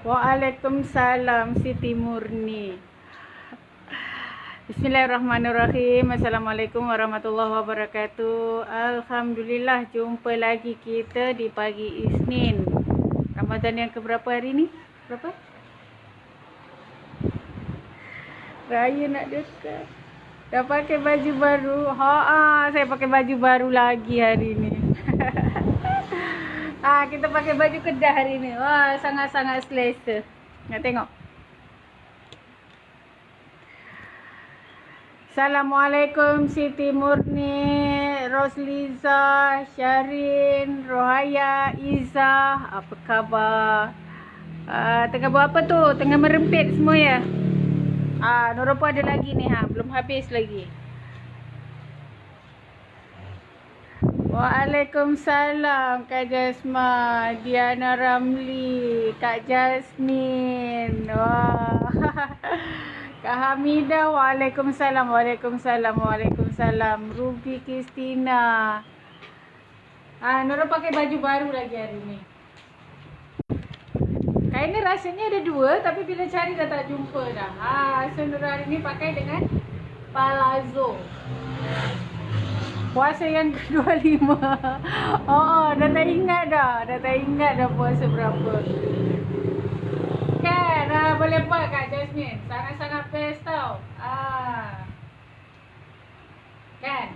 Waalaikumsalam Siti Murni. Bismillahirrahmanirrahim. Assalamualaikum warahmatullahi wabarakatuh. Alhamdulillah, jumpa lagi kita di pagi Isnin. Ramadan yang keberapa hari ni? Berapa? Raya nak dekat. Dah pakai baju baru. Saya pakai baju baru lagi hari ni. Kita pakai baju Kedah hari ni. Wah, sangat-sangat selesa. Nak tengok. Assalamualaikum Siti Murni, Rosliza, Syarin, Rohaya, Izzah. Apa khabar? Tengah buat apa tu? Tengah merempit semua ya? Nurul pun ada lagi ni belum habis lagi. Waalaikumsalam Kak Jasma, Diana Ramli, Kak Jasmine. Wah. Kak Hamidah, waalaikumsalam, waalaikumsalam, waalaikumsalam. Ruby Kristina. Nurul pakai baju baru lagi hari ni. Kain ni rasanya ada dua, tapi bila cari dah tak jumpa dah. So Nurul hari ni pakai dengan palazzo. Puasa yang ke-25. Dah tak ingat dah. Dah tak ingat dah puasa berapa. Kan, boleh buat Kak Jasmine. Sangat-sangat best tau. Kan,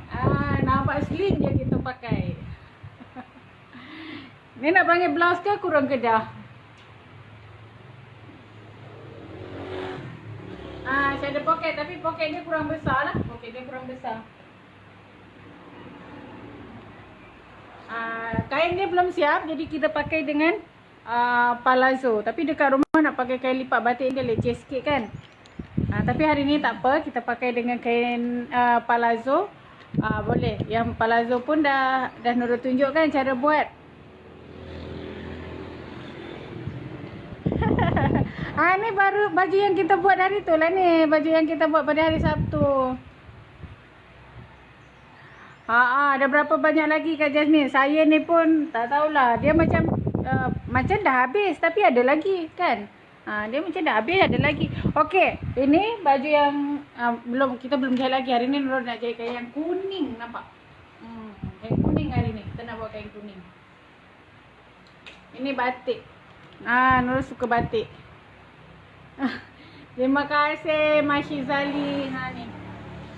nampak slim je kita pakai. Ni nak panggil blouse ke kurang Kedah? Saya ada poket, tapi poket dia kurang besar lah. Poket dia kurang besar. Kain dia belum siap, jadi kita pakai dengan palazzo. Tapi dekat rumah nak pakai kain lipat batik dia leceh sikit kan. Tapi hari ni tak apa, kita pakai dengan kain palazzo. Boleh. Yang palazzo pun dah Nurul tunjukkan cara buat. Ni baru baju yang kita buat hari tu lah ni. Baju yang kita buat pada hari Sabtu. Ada berapa banyak lagi Kak Jasmine? Saya ni pun tak tahulah. Dia macam dah habis tapi ada lagi kan. Dia macam dah habis ada lagi. Okey, ini baju yang kita belum jahit lagi. Hari ni Nurul nak jahit kain yang kuning, nampak? Kain kuning hari ni. Kita nak buat kain kuning. Ini batik. Nurul suka batik. Terima kasih Masyizali. Ni.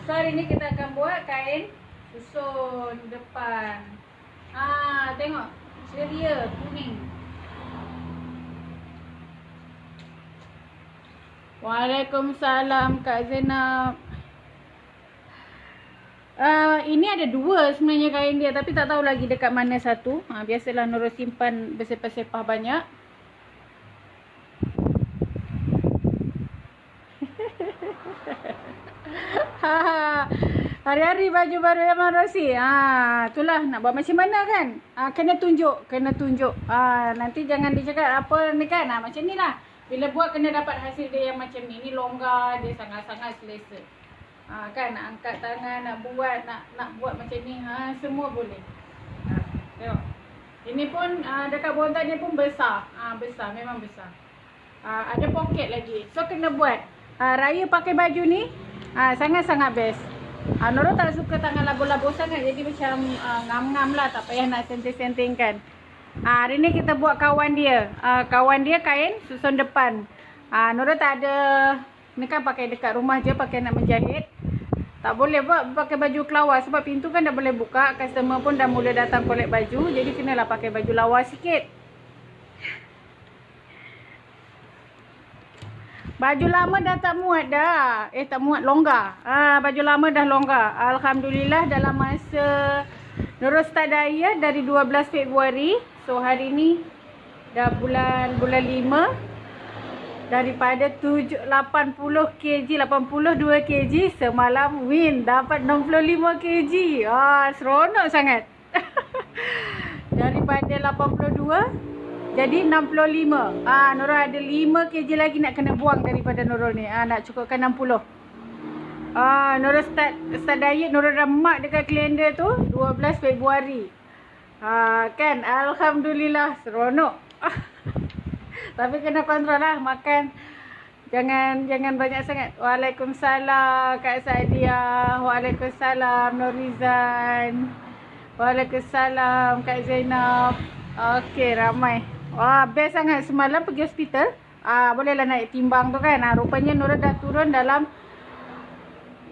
So hari ni kita akan buat kain susun depan. Tengok. Ceria, kuning. Waalaikumsalam Kak Zainab. Ini ada dua sebenarnya kain dia, tapi tak tahu lagi dekat mana satu. Biasalah Nurul simpan bersepah-sepah banyak. Hari-hari baju baru Yaman Rosi. Itulah nak buat macam mana kan. Kena tunjuk. Nanti jangan dicakap apa ni kan. Macam ni lah. Bila buat kena dapat hasil dia yang macam ni. Ni longgar, dia sangat-sangat selesa. Kan nak angkat tangan, nak buat macam ni. Semua boleh. Tengok. Ini pun dekat bontot dia pun besar. Besar, memang besar. Ada poket lagi. So kena buat. Raya pakai baju ni sangat-sangat best. Nurul tak suka tangan labu-labu sangat, jadi macam ngam-ngam lah, tak payah nak senting-sentingkan. Hari ni kita buat kawan dia. Kawan dia kain susun depan. Nurul tak ada, ni kan pakai dekat rumah je, pakai nak menjahit. Tak boleh buat pakai baju kelawar sebab pintu kan dah boleh buka, customer pun dah mula datang collect baju, jadi kenalah pakai baju lawa sikit. Baju lama dah tak muat dah. Tak muat, longgar. Baju lama dah longgar. Alhamdulillah dalam masa Nurul start diet dari 12 Februari. So hari ni dah bulan 5. Daripada 80 kg, 82 kg, semalam win dapat 65 kg. Seronok sangat. Daripada 82 jadi 65. Nurul ada 5 kg lagi nak kena buang daripada Nurul ni. Nak cukupkan 60. Nurul start diet, Nurul dah mark dekat kalender tu 12 Februari. Kan, alhamdulillah seronok. Tapi kena kontrol lah makan. Jangan banyak sangat. Waalaikumsalam Kak Sadia. Waalaikumsalam Norizan. Waalaikumsalam Kak Zainab. Okey, ramai. Best sangat. Semalam pergi hospital. Bolehlah naik timbang tu kan. Rupanya Nurul dah turun dalam,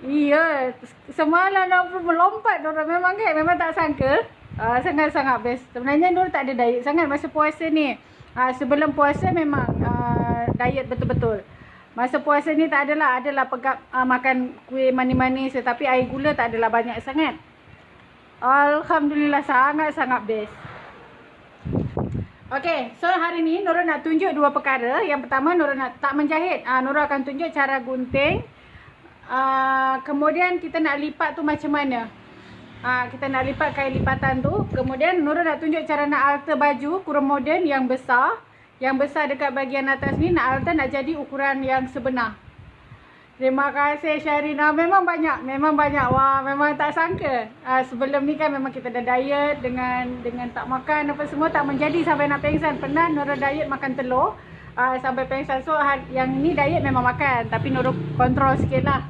iya, semalam Nurul melompat. Nurul memang kan, memang tak sangka. Sangat-sangat best. Sebenarnya Nurul tak ada diet sangat masa puasa ni. Sebelum puasa memang diet betul-betul. Masa puasa ni tak adalah pegap makan kuih manis-manis, tetapi air gula tak adalah banyak sangat. Alhamdulillah sangat-sangat best. Okey, so hari ni Nurul nak tunjuk dua perkara. Yang pertama Nurul nak tak menjahit. Nurul akan tunjuk cara gunting. Kemudian kita nak lipat tu macam mana. Kita nak lipat kain lipatan tu. Kemudian Nurul nak tunjuk cara nak alter baju kurung moden yang besar. Yang besar dekat bahagian atas ni nak alter, nak jadi ukuran yang sebenar. Terima kasih Syarina. Memang banyak. Wah, memang tak sangka. Sebelum ni kan memang kita dah diet dengan tak makan apa semua, tak menjadi sampai nak pengsan. Pernah Nurul diet makan telur sampai pengsan. So yang ni diet memang makan, tapi Nurul kontrol sikit lah.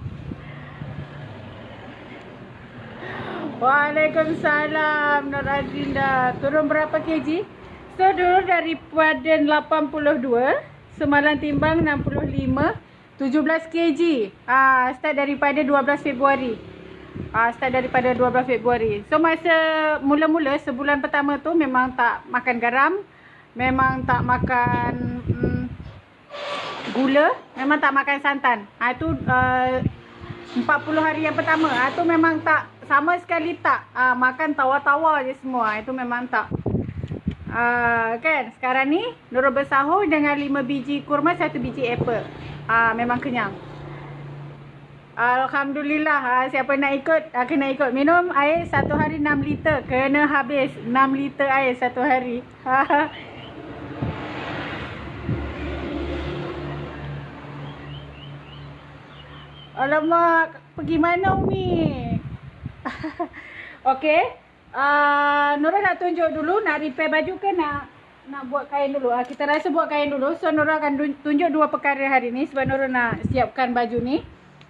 Waalaikumsalam Nur Azinda. Turun berapa kg? So dulu daripada 82, semalam timbang 65, 17 kg. Start daripada 12 Februari. So masa mula-mula sebulan pertama tu memang tak makan garam, memang tak makan gula, memang tak makan santan. Itu 40 hari yang pertama. Itu memang tak, sama sekali tak. Makan tawar-tawar je semua. Itu memang tak. Kan, sekarang ni Nurul bersahur dengan 5 biji kurma, 1 biji apple. Memang kenyang. Alhamdulillah. Siapa nak ikut, kena ikut. Minum air 1 hari 6 liter. Kena habis 6 liter air 1 hari. Alamak, pergi mana Umi? Okey. Nurul nak tunjuk dulu, nak repair baju ke nak buat kain dulu. Kita rasa buat kain dulu. So Nurul akan tunjuk dua perkara hari ni sebab Nurul nak siapkan baju ni.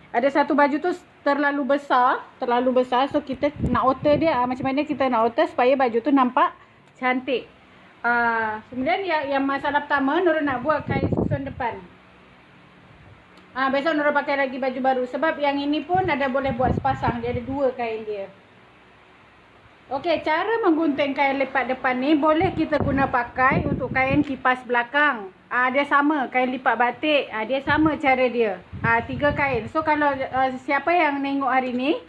Ada satu baju tu terlalu besar. So kita nak alter dia. Macam mana kita nak alter supaya baju tu nampak cantik. Kemudian yang masalah pertama, Nurul nak buat kain susun depan. Besok Nurul pakai lagi baju baru. Sebab yang ini pun ada boleh buat sepasang. Dia ada 2 kain dia. Okey, cara menggunting kain lipat depan ni boleh kita guna pakai untuk kain kipas belakang. Dia sama, kain lipat batik. Dia sama cara dia. 3 kain. So kalau siapa yang tengok hari ni,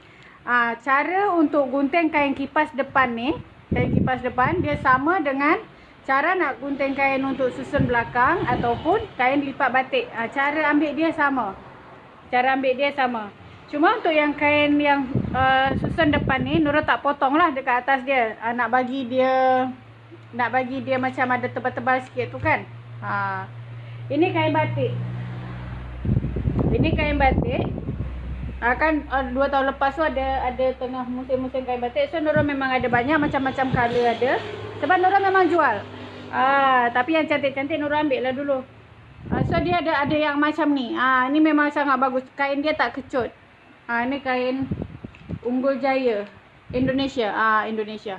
cara untuk gunting kain kipas depan ni, kain kipas depan, dia sama dengan cara nak gunting kain untuk susun belakang ataupun kain lipat batik. Cara ambil dia sama. Cuma untuk yang kain yang susun depan ni, Nurul tak potong lah dekat atas dia. Nak bagi dia macam ada tebal-tebal sikit tu kan. Ini kain batik. Kan 2 tahun lepas tu ada tengah musim-musim kain batik. So Nurul memang ada banyak macam-macam color ada. Sebab Nurul memang jual. Tapi yang cantik-cantik Nurul ambil lah dulu. So dia ada yang macam ni. Ini memang sangat bagus. Kain dia tak kecut. Ini kain Unggul Jaya Indonesia. Indonesia.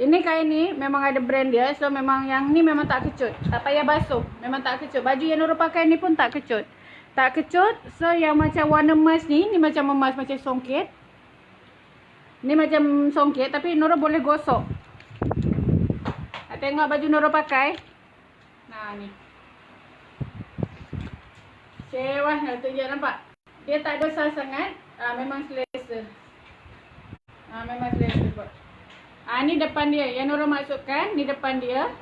Ini kain ni memang ada brand dia. So memang yang ni memang tak kecut. Tak payah basuh. Memang tak kecut. Baju yang Nurul pakai ni pun tak kecut. So yang macam warna emas ni macam emas, macam songket. Ni macam songket tapi Nurul boleh gosok. Tengok baju Nurul pakai. Nah ni. Sewah nak tunjuk, nampak? Dia tak besar sangat. Memang selesa. Memang selesa kot. Ni depan dia. Yang Nurul masukkan, ni depan dia.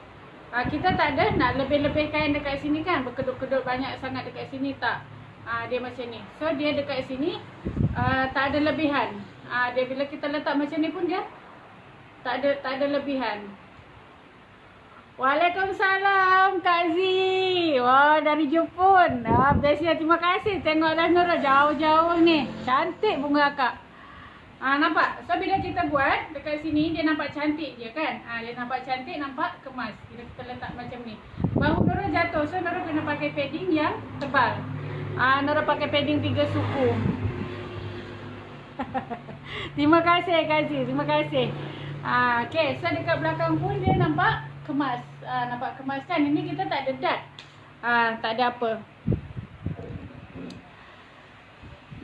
Kita tak ada nak lebih-lebih kain dekat sini kan, berkedut-kedut banyak sangat dekat sini, tak. Dia macam ni. So dia dekat sini tak ada lebihan. Dia bila kita letak macam ni pun dia tak ada lebihan. Waalaikumsalam Kak Z. Wah, dari Jepun. Biasa, terima kasih. Tengoklah Nurul jauh-jauh ni. Cantik bunga akak. Nampak? So bila kita buat dekat sini dia nampak cantik je kan. Dia nampak cantik, nampak kemas. Bila kita letak macam ni. Bahu Nurul jatuh. So Nurul kena pakai padding yang tebal. Nurul pakai padding 3 suku. Terima kasih Kak Z. Terima kasih. Okay, so dekat belakang pun dia nampak kemas. Nampak kemas kan. Ini kita tak ada dot. Tak ada apa.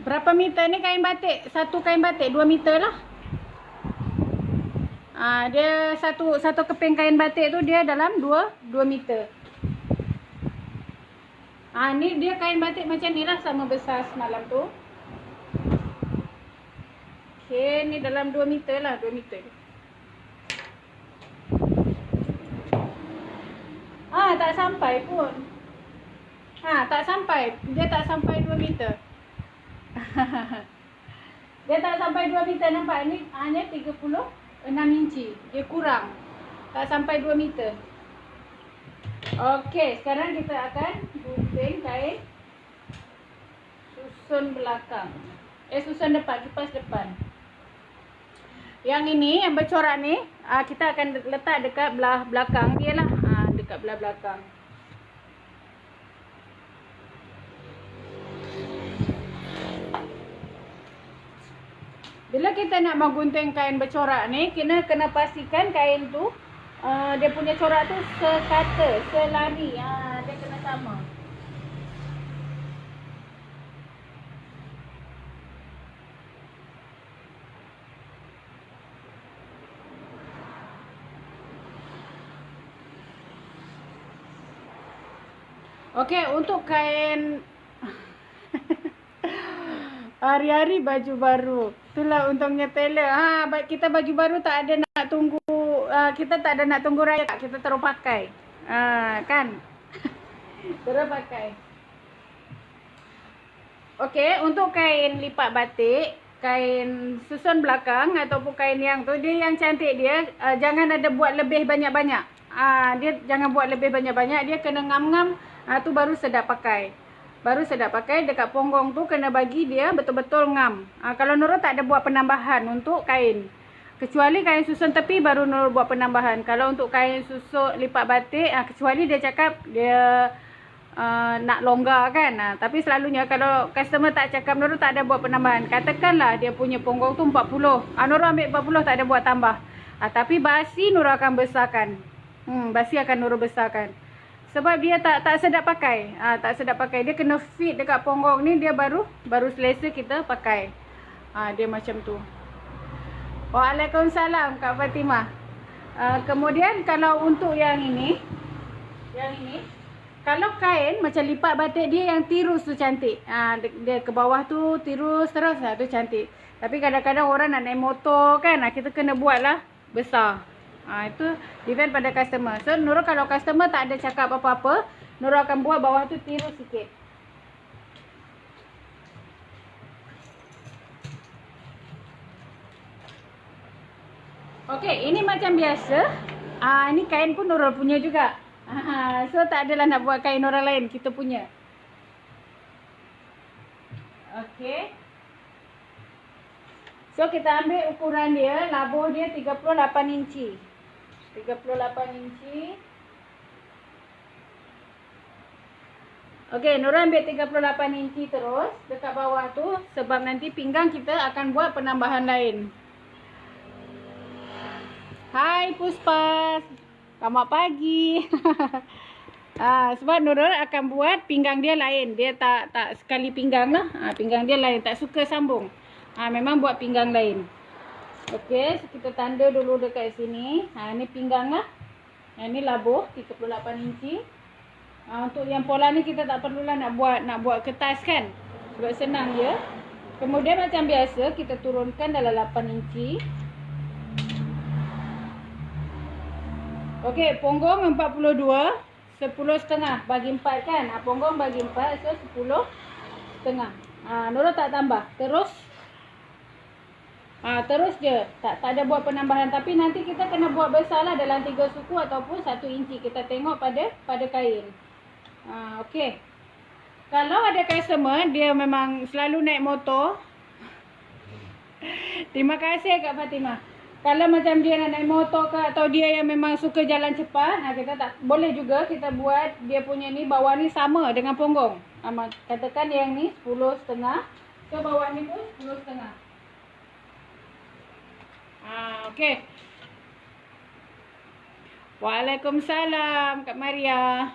Berapa meter ni kain batik? Satu kain batik 2 meter lah. Dia satu keping kain batik tu dia dalam 2 meter. Ni dia kain batik macam ni lah, sama besar semalam tu. Okay, ni dalam 2 meter lah, 2 meter. Tak sampai pun. Tak sampai. Dia tak sampai 2 meter. Dia tak sampai 2 meter, nampak ni hanya 36 inci. Dia kurang. Tak sampai 2 meter. Okey, sekarang kita akan gunting kain susun belakang. Susun depan, kipas depan. Yang ini yang bercorak ni kita akan letak dekat belah belakang dia lah. Dekat belah belakang. Bila kita nak menggunting kain bercorak ni, kena pastikan kain tu dia punya corak tu sekata, selari. Dia kena sama. Okey, untuk kain hari-hari baju baru. Itulah untungnya tailor. Kita baju baru tak ada nak tunggu, kita tak ada nak tunggu raya. Kita terus pakai. Kan? Terus pakai. Okey, untuk kain lipat batik, kain susun belakang ataupun kain yang tu, dia yang cantik dia, jangan ada buat lebih banyak-banyak. Dia jangan buat lebih banyak-banyak, dia kena ngam-ngam, tu baru sedap pakai. Baru sedap pakai. Dekat ponggong tu kena bagi dia betul-betul ngam. Kalau Nurul tak ada buat penambahan untuk kain. Kecuali kain susun tepi baru Nurul buat penambahan. Kalau untuk kain susun lipat batik, kecuali dia cakap dia nak longgar kan. Tapi selalunya kalau customer tak cakap, Nurul tak ada buat penambahan. Katakanlah dia punya ponggong tu 40. Nurul ambil 40, tak ada buat tambah. Tapi basi Nurul akan besarkan. Basi akan Nurul besarkan. Sebab dia tak sedap pakai. Tak sedap pakai. Dia kena fit dekat ponggong ni, dia baru selesa kita pakai. Dia macam tu. Waalaikumsalam Kak Fatimah. Kemudian kalau untuk yang ini, kalau kain macam lipat batik dia yang tirus tu cantik. Dia ke bawah tu tirus terus tu cantik. Tapi kadang-kadang orang nak naik motor kan, kita kena buatlah besar. Itu depend pada customer. So Nurul kalau customer tak ada cakap apa-apa, Nurul akan buat bawah tu tirus sikit. Okey, ini macam biasa. Ini kain pun Nurul punya juga. So tak adalah nak buat kain orang lain, kita punya. Okey. So kita ambil ukuran dia, labuh dia 38 inci. 38 inci. Okey, Nurul ambil 38 inci terus dekat bawah tu, sebab nanti pinggang kita akan buat penambahan lain. Hai Puspa, selamat pagi. Sebab Nurul akan buat pinggang dia lain. Dia tak sekali pinggang lah. Pinggang dia lain, tak suka sambung. Memang buat pinggang lain. Okey, so kita tanda dulu dekat sini. Ni pinggang lah. Ni labuh 38 inci. Untuk yang pola ni kita tak perlulah nak buat kertas kan. Sebab senang je. Kemudian macam biasa kita turunkan dalam 8 inci. Okey, punggung 42, 10,5 bagi 4 kan. Punggung bagi 4, so 10,5. Nurul tak tambah. Terus je. Tak ada buat penambahan. Tapi nanti kita kena buat besar lah dalam 3 suku ataupun 1 inci. Kita tengok pada kain. Okey. Kalau ada customer, dia memang selalu naik motor. Terima kasih Kak Fatimah. Kalau macam dia nak naik motor ke atau dia yang memang suka jalan cepat, kita tak boleh juga kita buat dia punya ni bawah ni sama dengan punggung. Katakan yang ni 10,5. So bawah ni pun 10,5. Okey. Waalaikumsalam Kak Maria.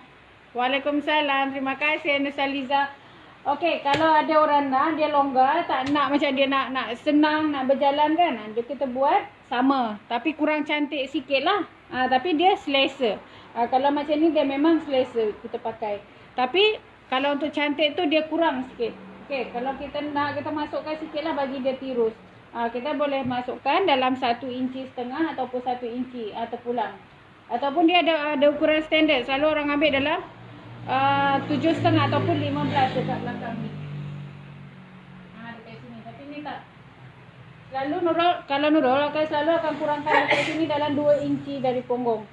Waalaikumsalam. Terima kasih Nusaliza. Okey, kalau ada orang nak, dia longgar, tak nak macam dia nak senang, nak berjalan kan. Dia kita buat sama. Tapi kurang cantik sikit lah. Tapi dia selesa. Kalau macam ni dia memang selesa kita pakai. Tapi kalau untuk cantik tu dia kurang sikit. Okey, kalau kita nak, kita masukkan sikit lah bagi dia tirus. Kita boleh masukkan dalam 1,5 inci ataupun 1 inci terpulang. Ataupun dia ada ukuran standard. Selalu orang ambil dalam 7,5 ataupun 15 dekat belakang ni. Dekat sini. Tapi ni tak. Kalau Nurul akan kurangkan dekat sini dalam 2 inci dari punggung.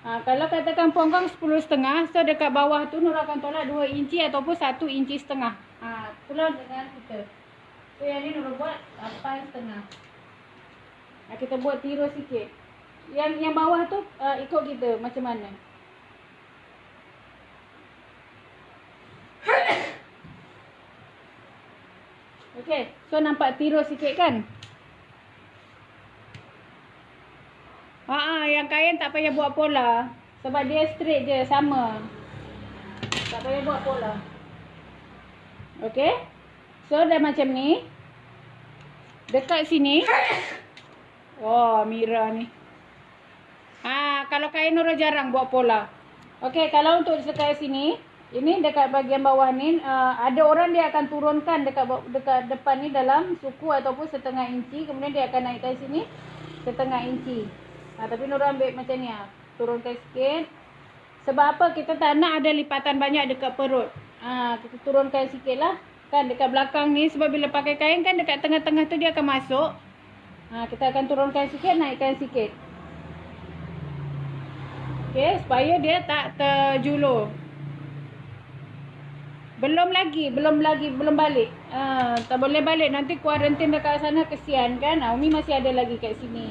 Kalau katakan punggung 10,5, so dekat bawah tu Nurul akan tolak 2 inci ataupun 1,5 inci. Pulang dengan kita. So yang ni Nurul buat 8,5. Kita buat tirus sikit. Yang bawah tu ikut kita macam mana. Okey, so nampak tirus sikit kan? Yang kain tak payah buat pola. Sebab dia straight je, sama. Tak payah buat pola. Okey. So dah macam ni. Dekat sini. Mira ni. Kalau kain Nurul jarang buat pola. Okey, kalau untuk dekat sini, ini dekat bahagian bawah ni, ada orang dia akan turunkan dekat depan ni dalam suku ataupun 1/2 inci. Kemudian dia akan naikkan sini 1/2 inci. Tapi Nurul ambil macam ni, turunkan sikit. Sebab apa? Kita tak nak ada lipatan banyak dekat perut. Kita turunkan sikit lah. Kan dekat belakang ni, sebab bila pakai kain kan dekat tengah-tengah tu dia akan masuk. Kita akan turunkan sikit, naikkan sikit. Okey, supaya dia tak terjulur. Belum balik. Tak boleh balik. Nanti kuarantin dekat sana kesian kan. Umi masih ada lagi kat sini.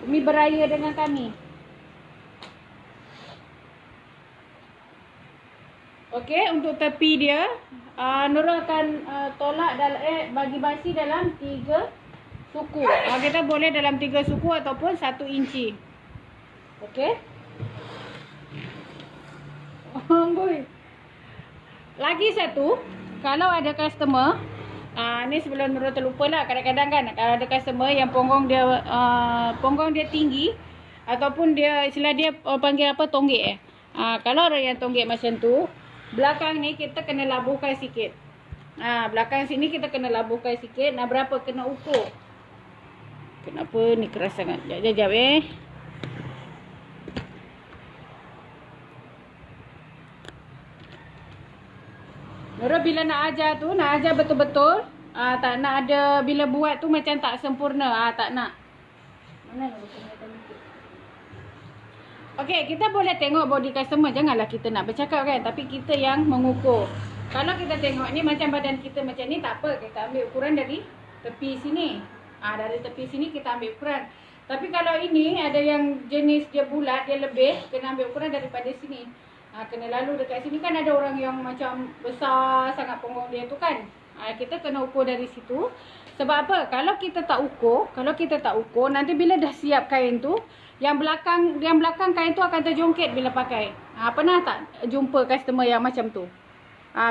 Umi beraya dengan kami. Okey, untuk tepi dia, Nurul akan tolak bagi basi dalam 3 suku. Kita boleh dalam 3 suku ataupun 1 inci. Okey. Amboi. Lagi satu, kalau ada customer, ni sebelum Nurul terlupa lah, kadang-kadang kan kalau ada customer yang punggung dia tinggi ataupun dia istilah dia panggil apa, tonggek kalau orang yang tonggek macam tu, belakang ni kita kena labuhkan sikit. Belakang sini kita kena labuhkan sikit. Berapa kena ukur. Kenapa ni keras sangat? Sekejap Nurul bila nak ajar tu, nak ajar betul-betul. Tak nak ada, bila buat tu macam tak sempurna. Tak nak. Mana Nurul? Okey, kita boleh tengok body customer. Janganlah kita nak bercakap kan. Tapi kita yang mengukur. Kalau kita tengok ni macam badan kita macam ni, tak apa. Kita ambil ukuran dari tepi sini. Dari tepi sini kita ambil ukuran. Tapi kalau ini ada yang jenis dia bulat, dia lebih, kena ambil ukuran daripada sini. Kena lalu dekat sini kan ada orang yang macam besar sangat punggung dia tu kan. Kita kena ukur dari situ. Sebab apa? Kalau kita tak ukur, nanti bila dah siap kain tu, yang belakang kain tu akan terjongkit bila pakai. Pernah tak jumpa customer yang macam tu?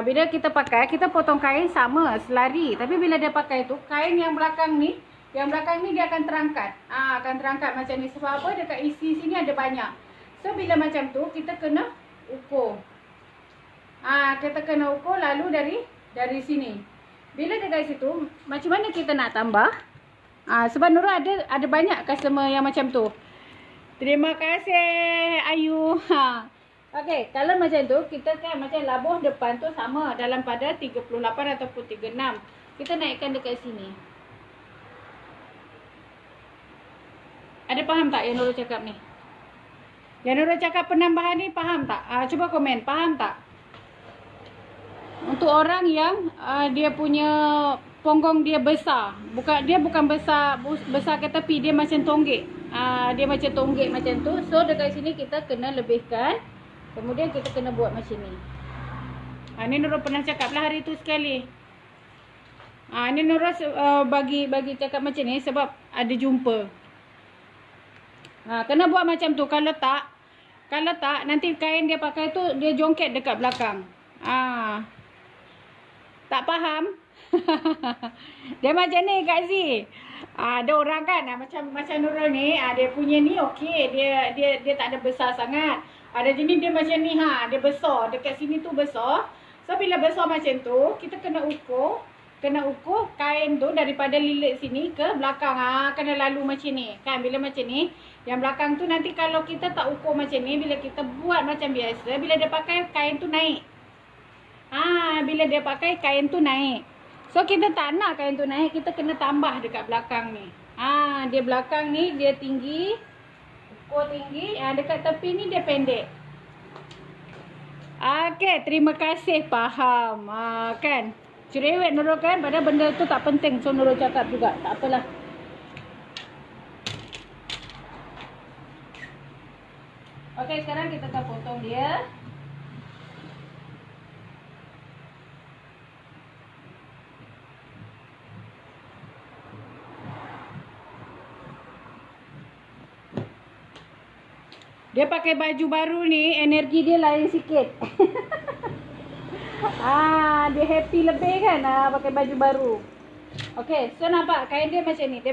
Bila kita pakai, kita potong kain sama, selari. Tapi bila dia pakai tu, kain yang belakang ni dia akan terangkat. Akan terangkat macam ni. Sebab apa? Dekat isi sini ada banyak. So bila macam tu, kita kena ukur. Kita kena ukur lalu dari sini. Bila dekat situ, macam mana kita nak tambah? Sebab Nurul ada banyak customer yang macam tu. Terima kasih Ayu. Ha. Okey, kalau macam tu kita kan macam labuh depan tu sama dalam pada 38 ataupun 36. Kita naikkan dekat sini. Ada faham tak yang Nurul cakap ni? Yang Nurul cakap penambahan ni faham tak? Cuba komen, faham tak? Untuk orang yang dia punya punggung dia besar. Dia bukan besar ke tepi, dia macam tonggek. Dia macam tonggek macam tu. So dekat sini kita kena lebihkan. Kemudian kita kena buat macam ni. Ni Nurul pernah cakap lah hari tu sekali. Ni Nurul bagi cakap macam ni sebab ada jumpa. Kena buat macam tu. Kalau tak nanti kain dia pakai tu dia jongket dekat belakang. Tak faham? Dia macam ni Kak Zee. Ada orang kan macam Nurul ni, dia punya ni okey, dia tak ada besar sangat. Ada jenis dia macam ni dia besar, dekat sini tu besar. So bila besar macam tu, kita kena ukur kain tu daripada lilit sini ke belakang. Kena lalu macam ni. Kan bila macam ni, yang belakang tu nanti kalau kita tak ukur macam ni, bila kita buat macam biasa, bila dia pakai kain tu naik. Bila dia pakai kain tu naik. So kita tak nak kain tu naik, kita kena tambah dekat belakang ni. Dia belakang ni dia tinggi, ukur tinggi, dekat tepi ni dia pendek. Okey, terima kasih, faham. Kan? Cerewet Nurul kan, padahal benda tu tak penting. So Nurul cakap juga, tak apalah. Okey, sekarang kita akan potong dia. Dia pakai baju baru ni, energi dia lain sikit. Dia happy lebih kan pakai baju baru. Okey, so nampak kain dia macam ni. Dia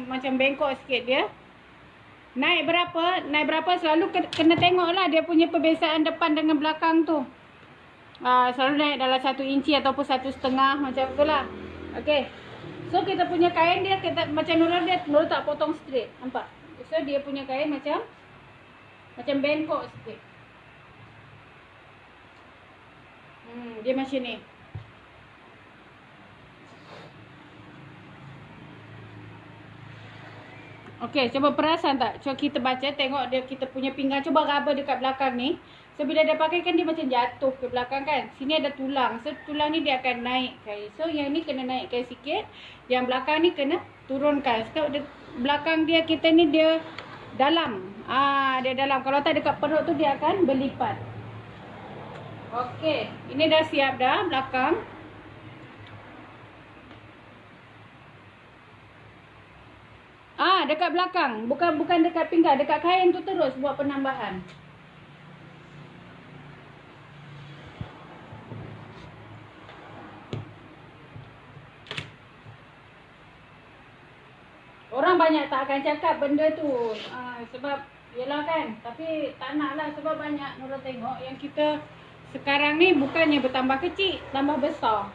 macam bengkok sikit dia. Naik berapa selalu kena tengoklah dia punya perbezaan depan dengan belakang tu. Selalu naik dalam 1 inci ataupun 1,5 macam itulah. Okey. So kita punya kain dia macam Nurul tak potong straight. Nampak? So dia punya kain macam bengkok sikit. Dia macam ni. Okey, cuba perasan tak? Cuba kita baca, tengok dia kita punya pinggang. Cuba raba dekat belakang ni. So bila dia pakai kan dia macam jatuh ke belakang kan. Sini ada tulang. So tulang ni dia akan naikkan. So yang ni kena naikkan sikit. Yang belakang ni kena turunkan. So belakang dia kita ni dia dalam. Dia dalam. Kalau tak dekat perut tu dia akan berlipat. Okey, ini dah siap dah belakang. Dekat belakang, bukan dekat pinggang, dekat kain tu terus buat penambahan. Orang banyak tak akan cakap benda tu. Sebab yelah kan, tapi tak nak lah sebab banyak Nurul tengok yang kita sekarang ni bukannya bertambah kecil, tambah besar.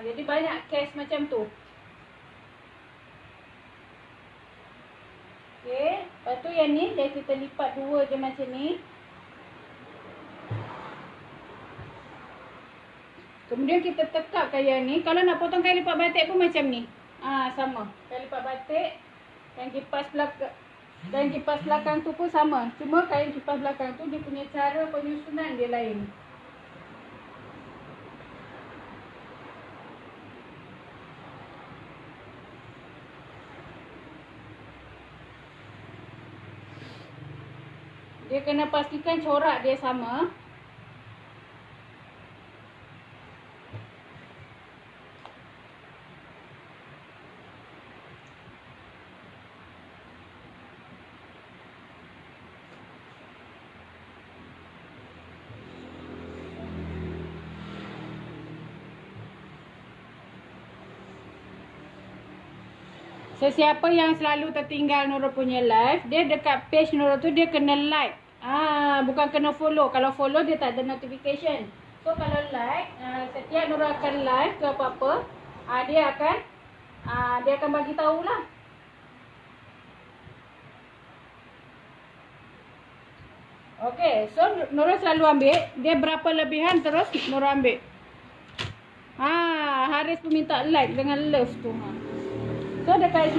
Jadi banyak case macam tu. Okey, lepas tu yang ni dia kita lipat dua je macam ni. Kemudian kita tekapkan yang ni. Kalau nak potong kain lipat batik pun macam ni. Sama. Kain lipat batik, kain kipas belakang tu pun sama. Cuma kain kipas belakang tu dia punya cara penyusunan dia lain. Dia kena pastikan corak dia sama. Sesiapa yang selalu tertinggal Nurul punya live, dia dekat page Nurul tu dia kena like. Bukan kena follow. Kalau follow dia tak ada notification. So kalau like, setiap Nurul akan live ke apa-apa, dia akan bagi tahulah. Okey, so Nurul selalu ambil. Dia berapa lebihan terus Nurul ambil. Haris pun minta like dengan love tu. So dekat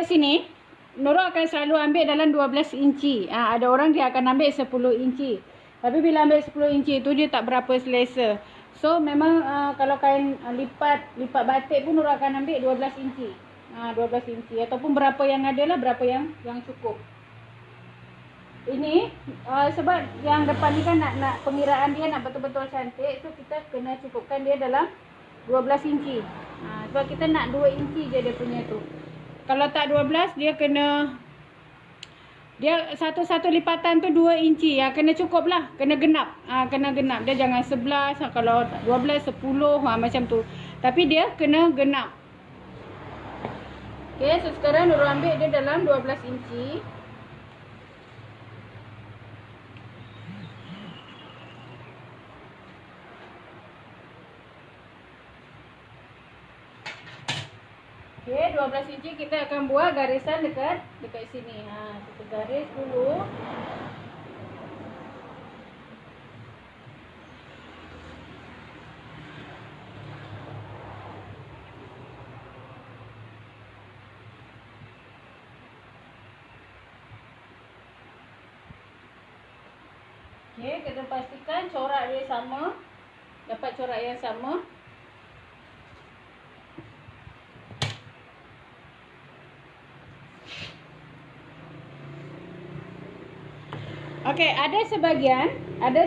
sini Nurul akan selalu ambil dalam 12 inci. Ada orang dia akan ambil 10 inci. Tapi bila ambil 10 inci tu dia tak berapa selesa. So memang kalau kain lipat batik pun Nurul akan ambil 12 inci. 12 inci ataupun berapa yang ada lah, berapa yang cukup. Ini sebab yang depan ni kan nak pengiraan dia nak betul-betul cantik. So kita kena cukupkan dia dalam 12 inci. Sebab kita nak 2 inci je dia punya tu. Kalau tak 12 dia satu lipatan tu 2 inci. Kena cukup lah. Kena genap. Kena genap. Dia jangan 11. Kalau 12, 10 macam tu. Tapi dia kena genap. Okay, so sekarang Nurul ambil dia dalam 12 inci. Okay, 12 inci kita akan buat garisan dekat sini. Kita garis dulu. Okay, kita pastikan corak dia sama. Dapat corak yang sama. Okey, ada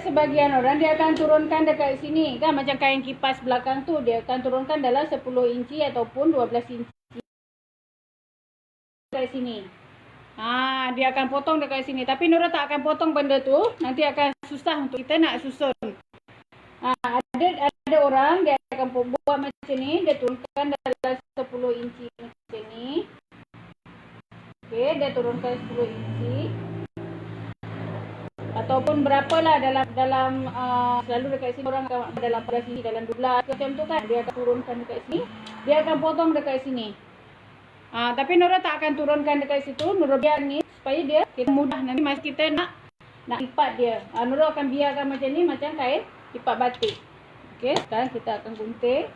sebagian orang dia akan turunkan dekat sini kan, macam kain kipas belakang tu dia akan turunkan dalam 10 inci ataupun 12 inci dekat sini. Dia akan potong dekat sini, tapi Nurul tak akan potong benda tu, nanti akan susah untuk kita nak susun. Ada orang dia akan buat macam ni, dia turunkan dalam 10 inci macam ni. Okey, dia turunkan 10 inci. Ataupun berapalah dalam selalu dekat sini orang akan dalam 14 inci, dalam 12 macam tu kan, dia akan turunkan dekat sini, dia akan potong dekat sini. Tapi Nurul tak akan turunkan dekat situ. Nurul biar ni supaya kita mudah nanti masa kita nak lipat dia. Nurul akan biarkan macam ni, macam kain lipat batik. Okey, sekarang kita akan gunting.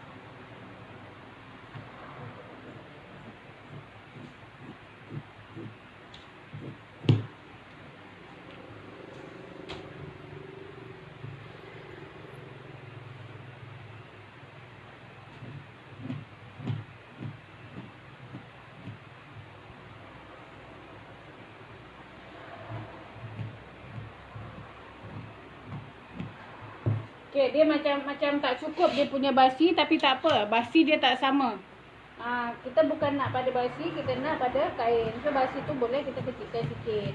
Okay, dia macam tak cukup dia punya basi, tapi tak apa. Basi dia tak sama. Kita bukan nak pada basi, kita nak pada kain. So basi tu boleh kita kecilkan sikit.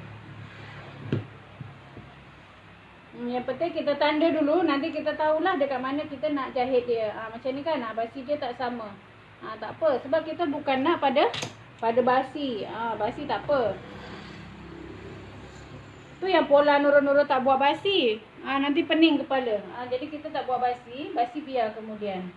Yang penting kita tanda dulu, nanti kita tahulah dekat mana kita nak jahit dia. Macam ni kan, basi dia tak sama. Tak apa, sebab kita bukan nak pada basi. Basi tak apa. Tu yang pola Nurul tak buat basi. Nanti pening kepala. Jadi kita tak buat basi biar kemudian.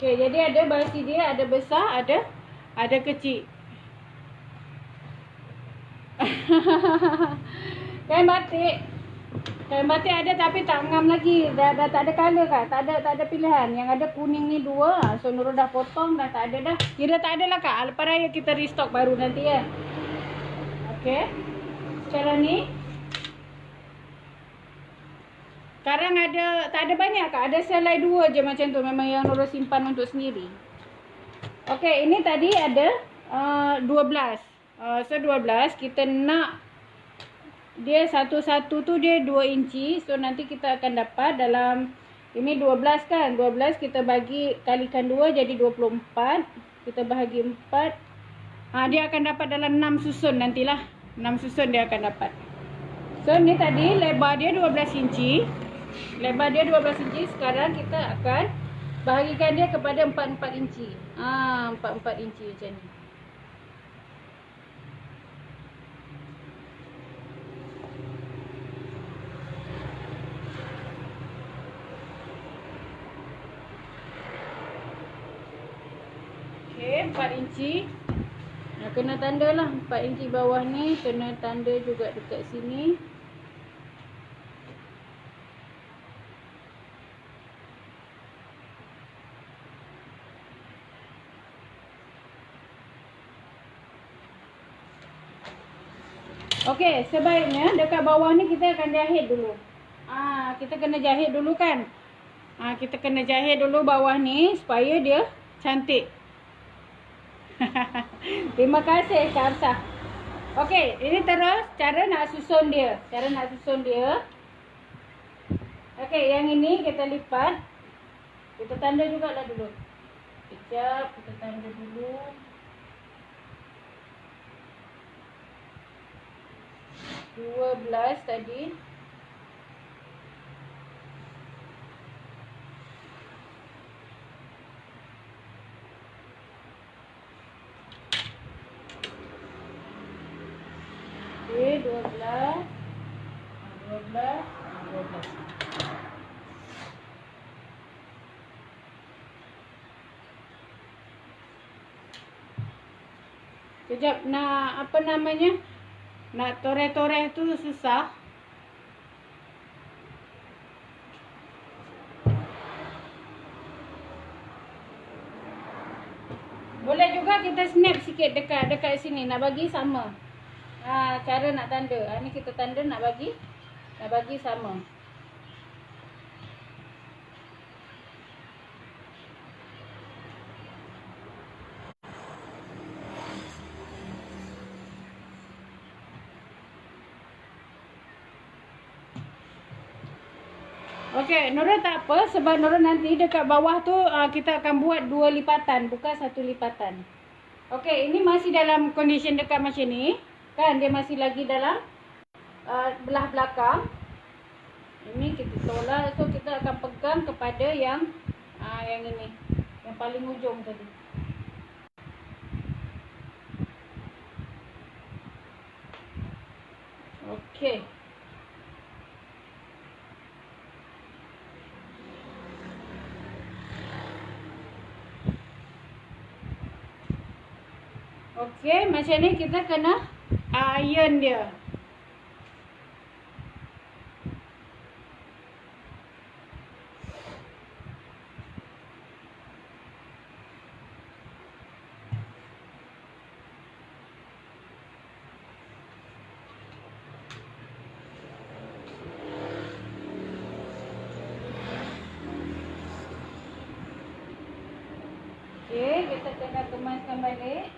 Okey, jadi ada basi dia, ada besar, ada kecil. Kain batik ada tapi tak ngam lagi. Dah tak ada color kan? Tak ada pilihan. Yang ada kuning ni 2. So Nurul dah potong, dah tak ada dah. Kira tak ada lah Kak. Lepas raya kita restock baru nanti ya. Okey. Cara ni. Sekarang tak ada banyak Kak. Ada selai 2 je macam tu. Memang yang Nurul simpan untuk sendiri. Okey, ini tadi ada 12. So 12 kita nak dia satu-satu tu dia 2 inci. So nanti kita akan dapat dalam ini 12 kan. 12 kita bagi kalikan 2 jadi 24. Kita bahagi 4. Dia akan dapat dalam 6 susun nantilah. 6 susun dia akan dapat. So ni tadi lebar dia 12 inci. Lebar dia 12 inci. Sekarang kita akan bahagikan dia kepada 4 inci. 4 inci macam ni. Okey, 4 inci. Kena tanda lah 4 inci bawah ni. Kena tanda juga dekat sini. Okey, sebaiknya dekat bawah ni kita akan jahit dulu. Kita kena jahit dulu kan. Kita kena jahit dulu bawah ni supaya dia cantik. Terima kasih Kak Amsah. Okey, ini terus cara nak susun dia. Okey, yang ini kita lipat. Kita tanda jugalah dulu. Sekejap, kita tanda dulu. 12 tadi. Okey, 12. 12. Sekejap, nak apa namanya? Nak toreh-toreh tu susah. Boleh juga kita snap sikit dekat sini nak bagi sama. Cara nak tanda. Ni kita tanda nak bagi sama. Okey, Nurul tak apa sebab Nurul nanti dekat bawah tu kita akan buat 2 lipatan, bukan 1 lipatan. Okey, ini masih dalam condition dekat macam ni. Kan dia masih lagi dalam belah belakang. Ini kita tolak, so kita akan pegang kepada yang ini, yang paling ujung tadi. Okey. Okey, macam ni kita kena iron dia. Okey, kita kena kemaskan balik.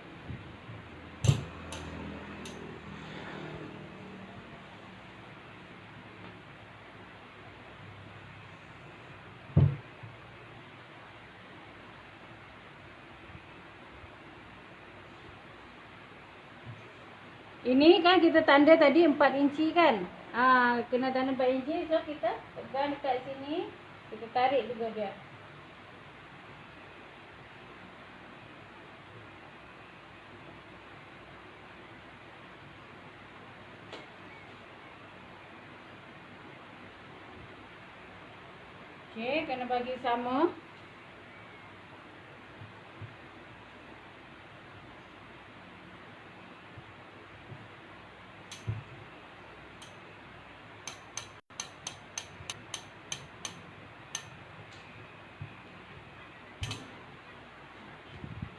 Ini kan kita tanda tadi 4 inci kan. Kena tanda 4 inci. So kita pegang dekat sini. Kita tarik juga dia. Okey, kena bagi sama.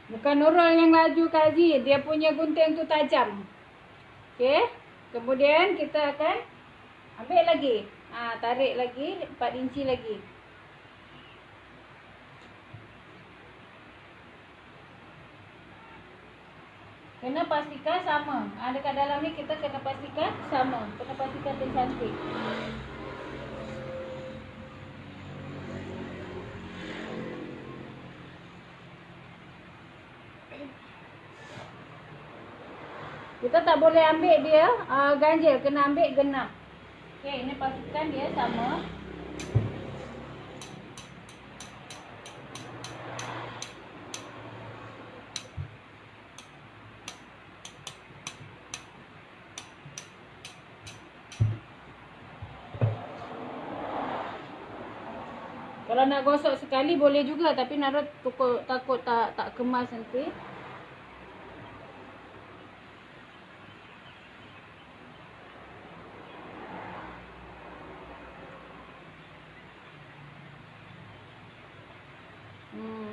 Bukan Nurul yang laju Kak Haji, dia punya gunting tu tajam. Okey. Kemudian kita akan ambil lagi. Tarik lagi 4 inci lagi. Kena pastikan sama. Dekat dalam ni kita kena pastikan sama. Kena pastikan dia cantik. Kita tak boleh ambil dia ganjil, kena ambil genap. Okey, ini pastikan dia sama. Kalau nak gosok sekali boleh juga, tapi Nara takut tak kemas nanti.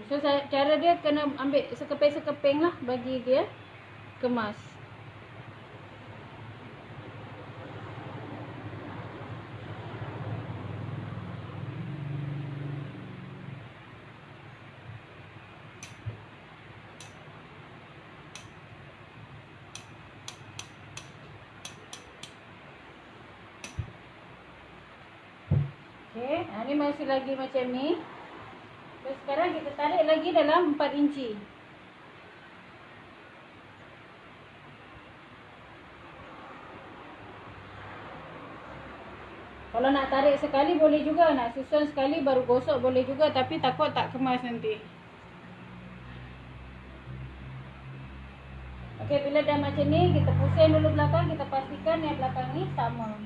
So cara dia kena ambil sekeping-sekeping lah bagi dia kemas. Okay, ni masih lagi macam ni. So, sekarang kita tarik lagi dalam 4 inci. Kalau nak tarik sekali boleh juga, nak susun sekali baru gosok boleh juga, tapi takut tak kemas nanti. Okey, bila dah macam ni, kita pusing dulu belakang, kita pastikan yang belakang ni sama.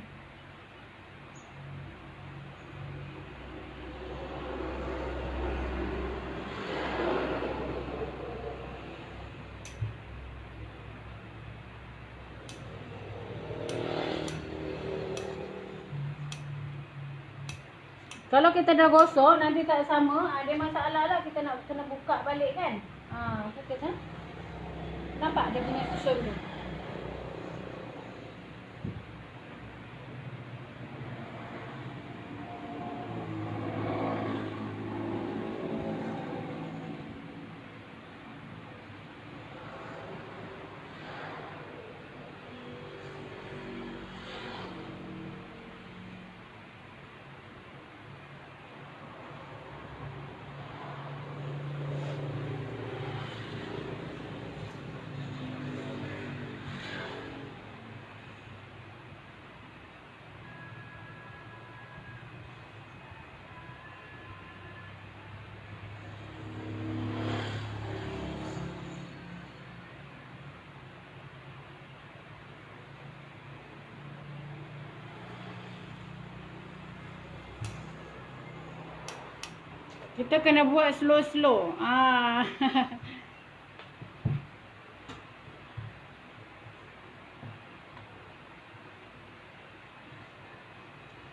Kalau kita dah gosok, nanti tak sama, ada masalah lah, kita nak kena buka balik kan. Fokus ha. Nampak dia punya susun tu. Kita kena buat slow-slow.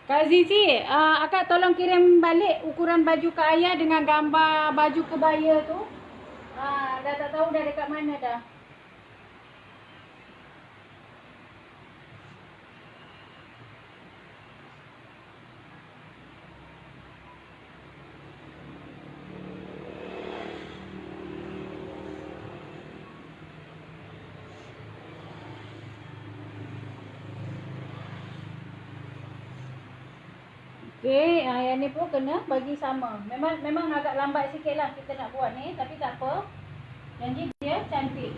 Kak Zizi, akak tolong kirim balik ukuran baju Kak Ayah dengan gambar baju kebaya tu. Dah tak tahu dah dekat mana dah. Okey, yang ni pun kena bagi sama. Memang agak lambat sikit lah kita nak buat ni, tapi tak apa. Janji dia cantik.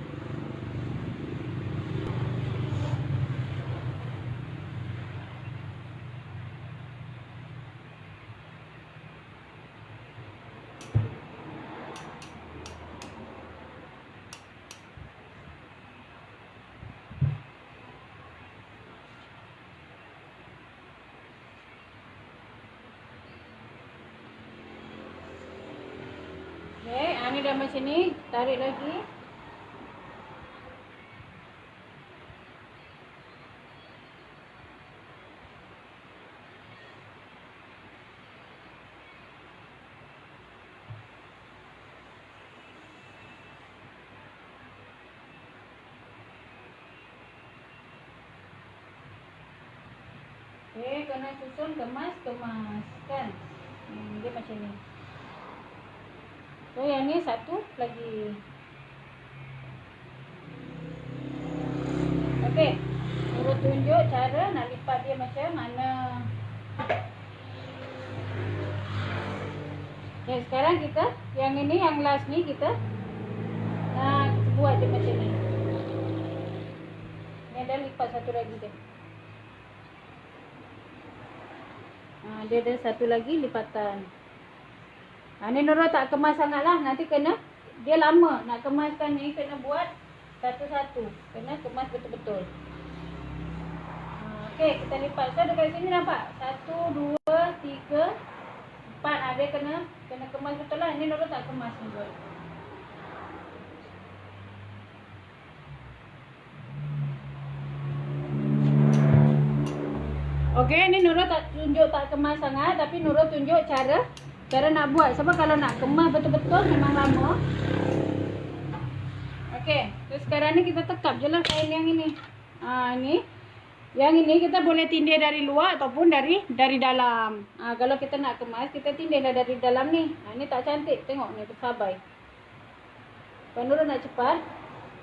Okay, ni dah macam ni, tarik lagi. Okay, kena susun kemas kan. Dia macam ni. So yang ni satu lagi. Okey. Guru tunjuk cara nak lipat dia macam mana. Okay, sekarang kita yang ini yang last ni kita buat dia macam ni. Ni dah lipat satu lagi dia. Dia ada satu lagi lipatan. Ni Nora tak kemas sangat lah. Nanti kena, dia lama nak kemaskan ni, kena buat satu-satu. Kena kemas betul-betul. Okey, kita lipat. So dekat sini nampak? 1, 2, 3, cepat. Dia kena kemas betul lah. Ini Nurul tak kemas Nurul. Okey, ni Nurul tak tunjuk tak kemas sangat, tapi Nurul tunjuk cara nak buat. Sebab kalau nak kemas betul-betul memang lama. Okey, so sekarang ni kita tekap je lah kain yang ini. Ni. Yang ini kita boleh tindih dari luar ataupun dari dalam. Kalau kita nak kemas, kita tindihlah dari dalam ni. Ni tak cantik. Tengok ni tersabai. Nurul nak cepat.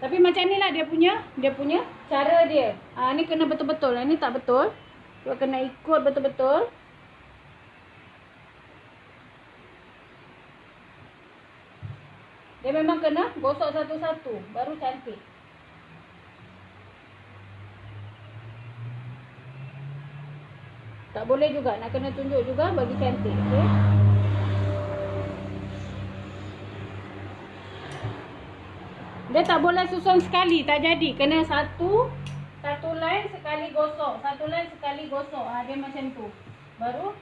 Tapi macam ni lah dia punya cara dia. Ni kena betul-betul. Ni tak betul. Dia kena ikut betul-betul. Dia memang kena gosok satu-satu. Baru cantik. Tak boleh juga. Nak kena tunjuk juga bagi cantik. Okay? Dia tak boleh susun sekali. Tak jadi. Kena satu line sekali gosok. Satu line sekali gosok. Dia macam tu. Baru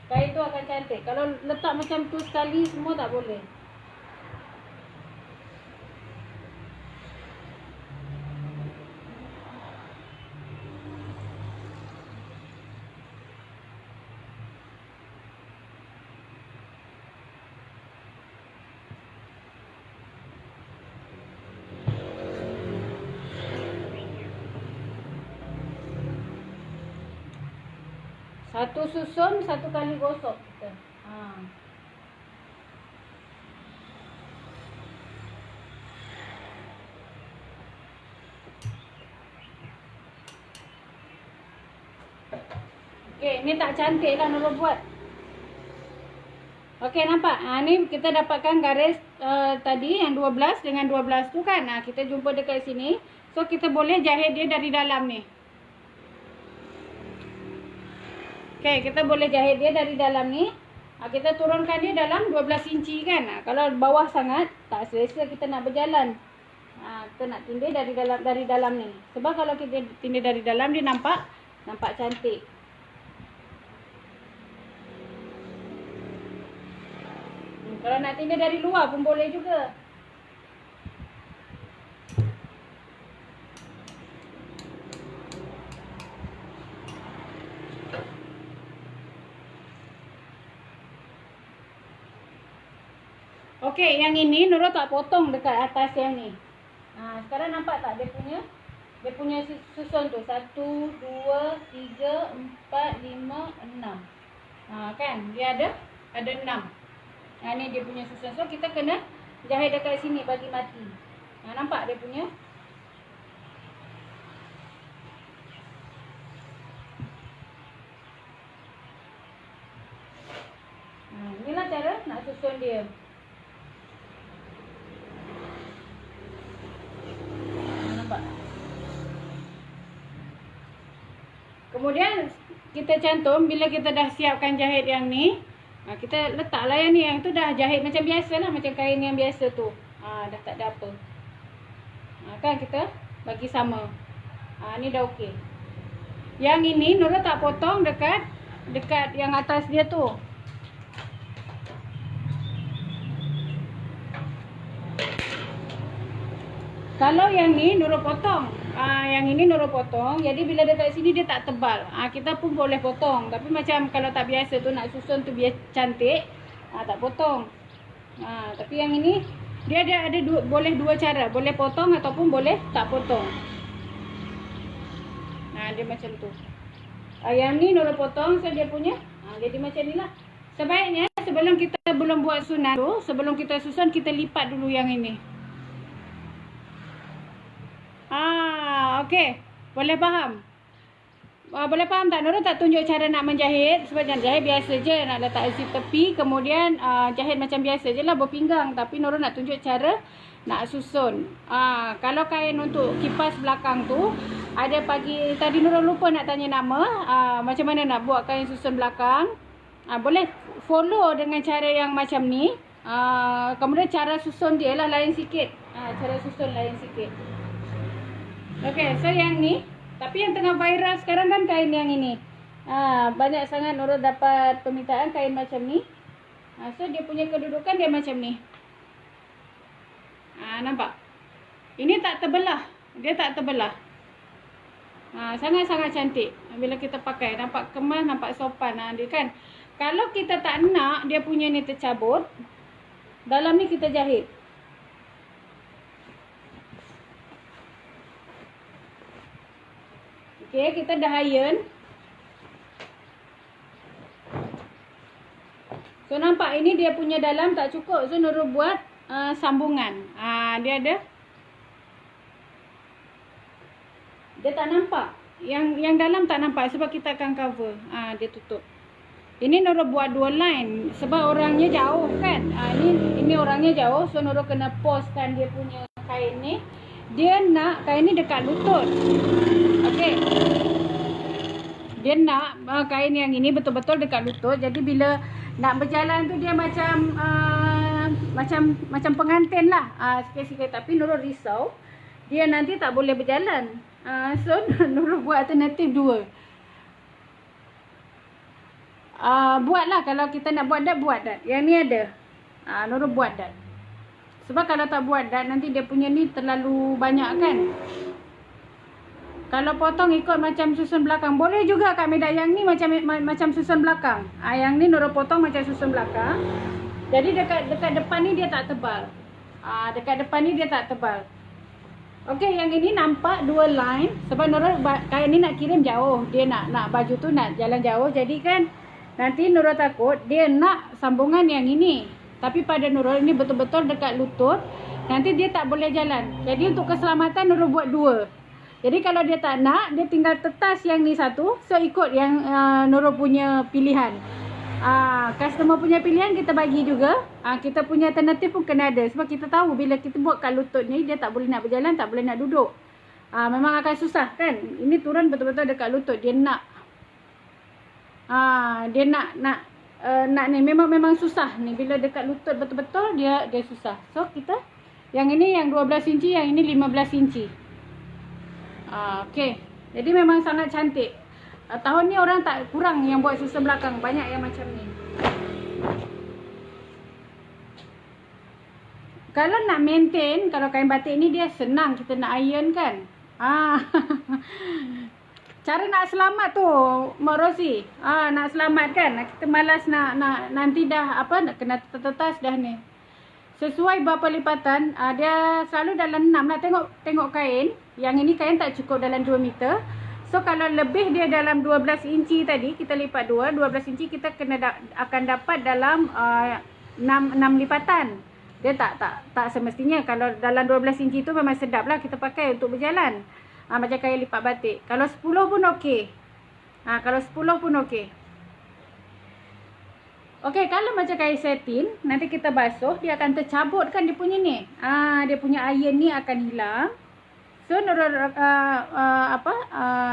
kain tu akan cantik. Kalau letak macam tu sekali semua tak boleh. Satu susun, satu kali gosok kita. Okey, ni tak cantik lah Nurul buat. Okey, nampak? Ni kita dapatkan garis tadi yang 12 dengan 12 tu kan. Kita jumpa dekat sini. So, kita boleh jahit dia dari dalam ni. Okey, kita boleh jahit dia dari dalam ni. Kita turunkan dia dalam 12 inci kan. Kalau bawah sangat, tak selesa kita nak berjalan. Kita nak tindih dari dalam ni. Sebab kalau kita tindih dari dalam, dia nampak cantik. Kalau nak tindih dari luar pun boleh juga. Okey, yang ini Nurul tak potong dekat atas yang ni. Sekarang nampak tak dia punya susun tu. 1, 2, 3, 4, 5, 6. Kan? Dia ada 6. Ni dia punya susun. So kita kena jahit dekat sini bagi mati. Nampak dia punya? Inilah cara nak susun dia. Kemudian kita cantum bila kita dah siapkan jahit yang ni, kita letaklah yang ni. Yang tu dah jahit macam biasa lah, macam kain yang biasa tu. Dah tak ada apa. Kan kita bagi sama. Ni dah okey. Yang ini Nurul tak potong dekat yang atas dia tu. Kalau yang ni Nurul potong. Yang ini Nurul potong. Jadi bila dekat sini dia tak tebal. Kita pun boleh potong. Tapi macam kalau tak biasa tu nak susun tu biar cantik, tak potong. Tapi yang ini dia ada boleh dua cara. Boleh potong ataupun boleh tak potong. Dia macam tu. Yang ni Nurul potong. So dia punya jadi macam ni lah. Sebaiknya sebelum kita belum buat sunan tu, sebelum kita susun, kita lipat dulu yang ini. Okey. Boleh faham? Boleh faham tak? Nurul tak tunjuk cara nak menjahit. Sebab jahit biasa je. Nak letak zip tepi. Kemudian jahit macam biasa je lah berpinggang. Tapi Nurul nak tunjuk cara nak susun. Kalau kain untuk kipas belakang tu, ada pagi tadi Nurul lupa nak tanya nama. Macam mana nak buat kain susun belakang. Boleh follow dengan cara yang macam ni. Kemudian cara susun dia lah lain sikit. Cara susun lain sikit. Okey, so yang ni. Tapi yang tengah viral sekarang kan kain yang ini. Banyak sangat Nurul dapat permintaan kain macam ni. So dia punya kedudukan dia macam ni. Nampak? Ini tak terbelah. Dia tak terbelah. Sangat-sangat cantik. Bila kita pakai, nampak kemas, nampak sopan. Dia kan. Kalau kita tak nak dia punya ni tercabut, dalam ni kita jahit. Okay, kita dah iron. So nampak ini dia punya dalam tak cukup. So Nurul buat sambungan. Dia ada. Dia tak nampak. Yang dalam tak nampak sebab kita akan cover. Dia tutup. Ini Nurul buat 2 line sebab orangnya jauh kan. Ini orangnya jauh, so Nurul kena posekan dia punya kain ni. Dia nak kain ni dekat lutut. Okey. Dia nak kain yang ini betul-betul dekat lutut. Jadi bila nak berjalan tu dia macam pengantin lah. Sikit-sikit, tapi Nurul risau dia nanti tak boleh berjalan. So Nurul buat alternatif 2. Buatlah kalau kita nak buat dat, buat dat. Yang ni ada. Nurul buat dat. Sebab kalau tak buat dat nanti dia punya ni terlalu banyak kan. Kalau potong ikut macam susun belakang, boleh juga Kak Medak. Yang ni macam susun belakang. Yang ni Nurul potong macam susun belakang. Jadi dekat depan ni dia tak tebal. Dekat depan ni dia tak tebal. Okey, yang ini nampak 2 line sebab Nurul kain ni nak kirim jauh. Dia nak baju tu nak jalan jauh. Jadi kan nanti Nurul takut dia nak sambungan yang ini. Tapi pada Nurul ini betul-betul dekat lutut. Nanti dia tak boleh jalan. Jadi untuk keselamatan Nurul buat 2. Jadi kalau dia tak nak, dia tinggal tetas yang ni satu. So ikut yang Nurul punya pilihan. Customer punya pilihan kita bagi juga. Kita punya alternatif pun kena ada. Sebab kita tahu bila kita buat kat lutut ni, dia tak boleh nak berjalan, tak boleh nak duduk. Memang akan susah kan. Ini turun betul-betul dekat lutut. Dia nak. Dia nak ni. Memang susah ni. Bila dekat lutut betul-betul dia susah. So kita, yang ini yang 12 inci, yang ini 15 inci. Okay. Jadi memang sangat cantik. Tahun ni orang tak kurang yang buat susun belakang. Banyak yang macam ni. Kalau nak maintain, kalau kain batik ni dia senang. Kita nak iron kan. Cara nak selamat tu Mak Rosie. Nak selamat kan. Kita malas nak nanti dah nak kena tetas dah ni. Sesuai berapa lipatan, dia selalu dalam 6 lah. Tengok kain. Yang ini kain tak cukup dalam 2 meter. So kalau lebih dia dalam 12 inci tadi, kita lipat 2, 12 inci kita akan dapat dalam 6 lipatan. Dia tak semestinya. Kalau dalam 12 inci tu memang sedap lah kita pakai untuk berjalan. Macam kain lipat batik. Kalau 10 pun okey. Kalau 10 pun okey. Okey, kalau macam kain satin, nanti kita basuh, dia akan tercabut kan dia punya ni. Dia punya iron ni akan hilang. So Nurul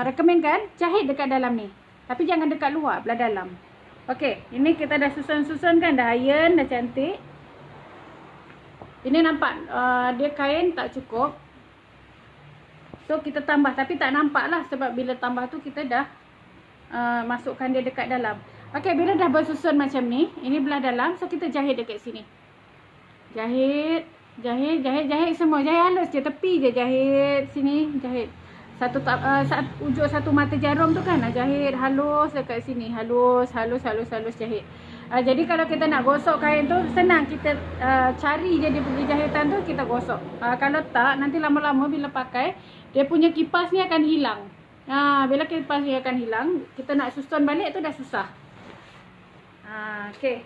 rekomenkan jahit dekat dalam ni. Tapi jangan dekat luar, belah dalam. Okey, ini kita dah susun-susun kan, dah iron, dah cantik. Ini nampak dia kain tak cukup. So kita tambah, tapi tak nampak lah sebab bila tambah tu kita dah masukkan dia dekat dalam. Okey, bila dah bersusun macam ni, ini belah dalam, so kita jahit dekat sini. Jahit semua. Jahit halus je, tepi je jahit sini, jahit. Ujung satu mata jarum tu kan, jahit halus dekat sini. Halus jahit. Jadi kalau kita nak gosok kain tu, senang kita cari je dia punya jahitan tu, kita gosok. Kalau tak, nanti lama-lama bila pakai, dia punya kipas ni akan hilang. Bila kipas ni akan hilang, kita nak susun balik tu dah susah. Okey.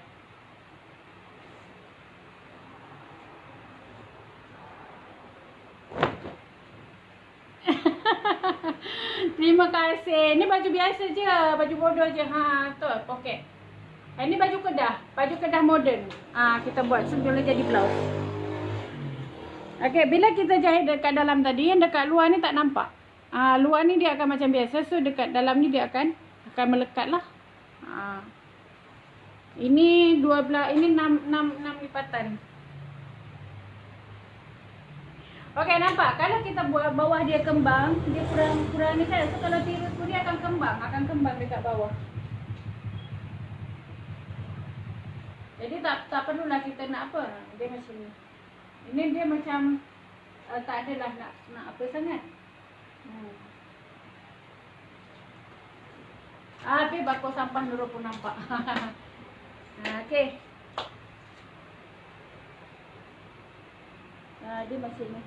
Terima kasih. Ni baju biasa je, baju bodoh je. Tu poket. Ini baju kedah moden. Kita buat sebelum jadi blouse. Okey, bila kita jahit dekat dalam tadi, yang dekat luar ni tak nampak. Luar ni dia akan macam biasa, so dekat dalam ni dia akan melekat lah. Ini 12, ini 6 lipatan. Okey, nampak? Kalau kita buat bawah dia kembang, dia kurang ni kan. So kalau tirus pun dia akan kembang dekat bawah. Jadi tak perlulah kita nak apa. Dia macam ni. Ini dia macam tak adalah nak apa sangat. Habis bakul sampah Nurul pun nampak. Okey. Dia macam ni.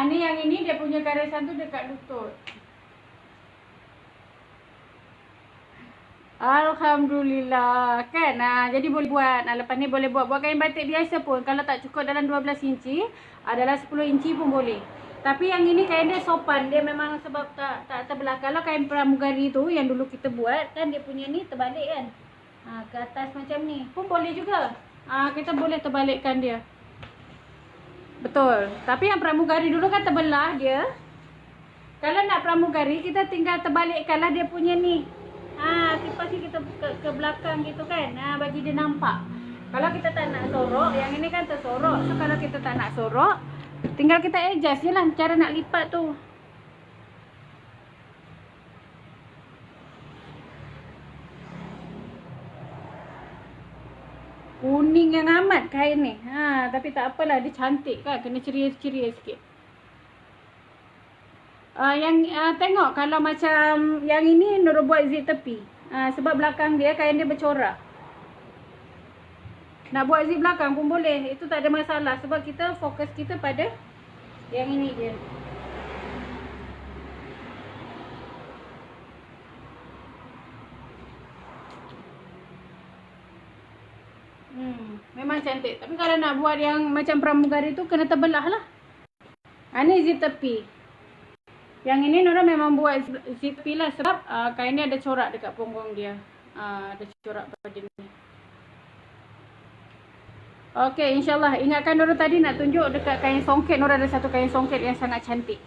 Ni yang ini dia punya garisan tu dekat lutut. Alhamdulillah kan. Jadi boleh buat. Lepas ni boleh buat kain batik biasa pun. Kalau tak cukup dalam 12 inci, adalah 10 inci pun boleh. Tapi yang ini kain dia sopan. Dia memang sebab tak terbelah. Kalau kain pramugari tu yang dulu kita buat kan, dia punya ni terbalik kan. Ke atas macam ni pun boleh juga. Kita boleh terbalikkan dia. Betul. Tapi yang pramugari dulu kan terbelah dia. Kalau nak pramugari, kita tinggal terbalikkanlah dia punya ni. Tipas ni kita ke belakang gitu kan. Bagi dia nampak. Kalau kita tak nak sorok, yang ini kan tersorok. So kalau kita tak nak sorok, tinggal kita adjust je lah cara nak lipat tu. Kuning yang amat kain ni. Tapi tak apalah, dia cantik kan. Kena ceria-ceria sikit. Tengok kalau macam yang ini Nurul buat zip tepi. Sebab belakang dia kain dia bercorak. Nak buat zip belakang pun boleh. Itu tak ada masalah. Sebab kita fokus kita pada yang ini je. Memang cantik. Tapi kalau nak buat yang macam pramugari tu, kena terbelah lah. Ni zip tepi. Yang ini Nurul memang buat zip tepi lah. Sebab kain ni ada corak dekat punggung dia. Ada corak pada ni. Okey, insyaAllah. Ingatkan Nurul tadi nak tunjuk dekat kain songket. Nurul ada satu kain songket yang sangat cantik.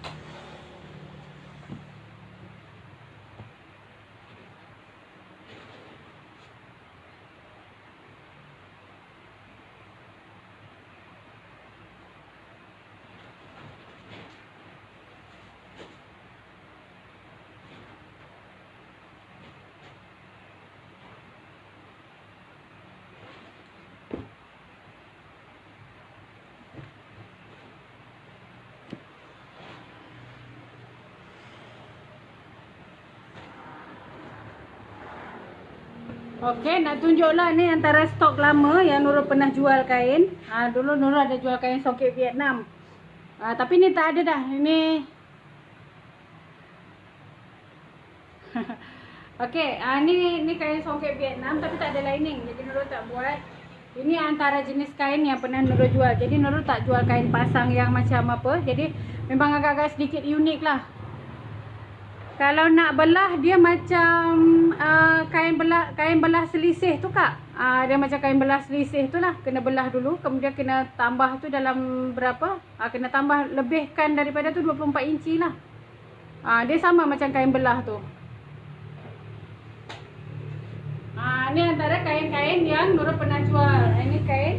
Okey, nak tunjuklah ni antara stok lama yang Nurul pernah jual kain. Dulu Nurul ada jual kain songket Vietnam. Tapi ni tak ada dah. Ini okey, ni kain songket Vietnam tapi tak ada lining. Jadi Nurul tak buat. Ini antara jenis kain yang pernah Nurul jual. Jadi Nurul tak jual kain pasang yang macam apa. Jadi memang agak-agak sedikit unik lah. Kalau nak belah dia macam kain belah selisih tu kak. Dia macam kain belah selisih tu lah. Kena belah dulu. Kemudian kena tambah tu dalam berapa. Kena tambah lebihkan daripada tu 24 inci lah. Dia sama macam kain belah tu. Ni antara kain-kain yang Nurul pernah jual. Ini kain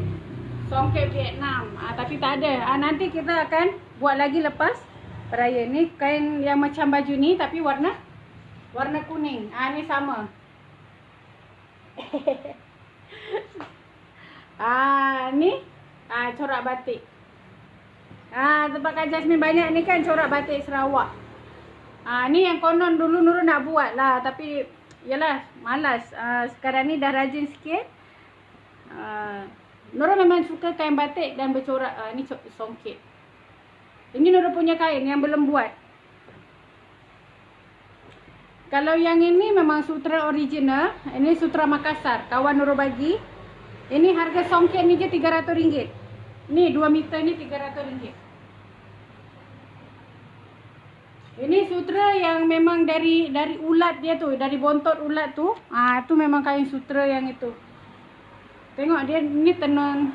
songket Vietnam. Tapi tak ada. Nanti kita akan buat lagi lepas peraya. Ni kain yang macam baju ni tapi warna kuning. Ni sama. Ni corak batik. Tempat Kak Jasmine banyak ni kan corak batik Sarawak. Ni yang konon dulu Nurul nak buat lah. Tapi yalah malas. Sekarang ni dah rajin sikit. Nurul memang suka kain batik dan bercorak. Ni songket. Ini Nurul punya kain yang belum buat. Kalau yang ini memang sutra original. Ini sutra Makassar. Kawan Nurul bagi. Ini harga songket ni je RM300. Ni 2 meter ni RM300. Ini sutra yang memang dari ulat dia tu. Dari bontot ulat tu. Tu memang kain sutra yang itu. Tengok dia ni tenun.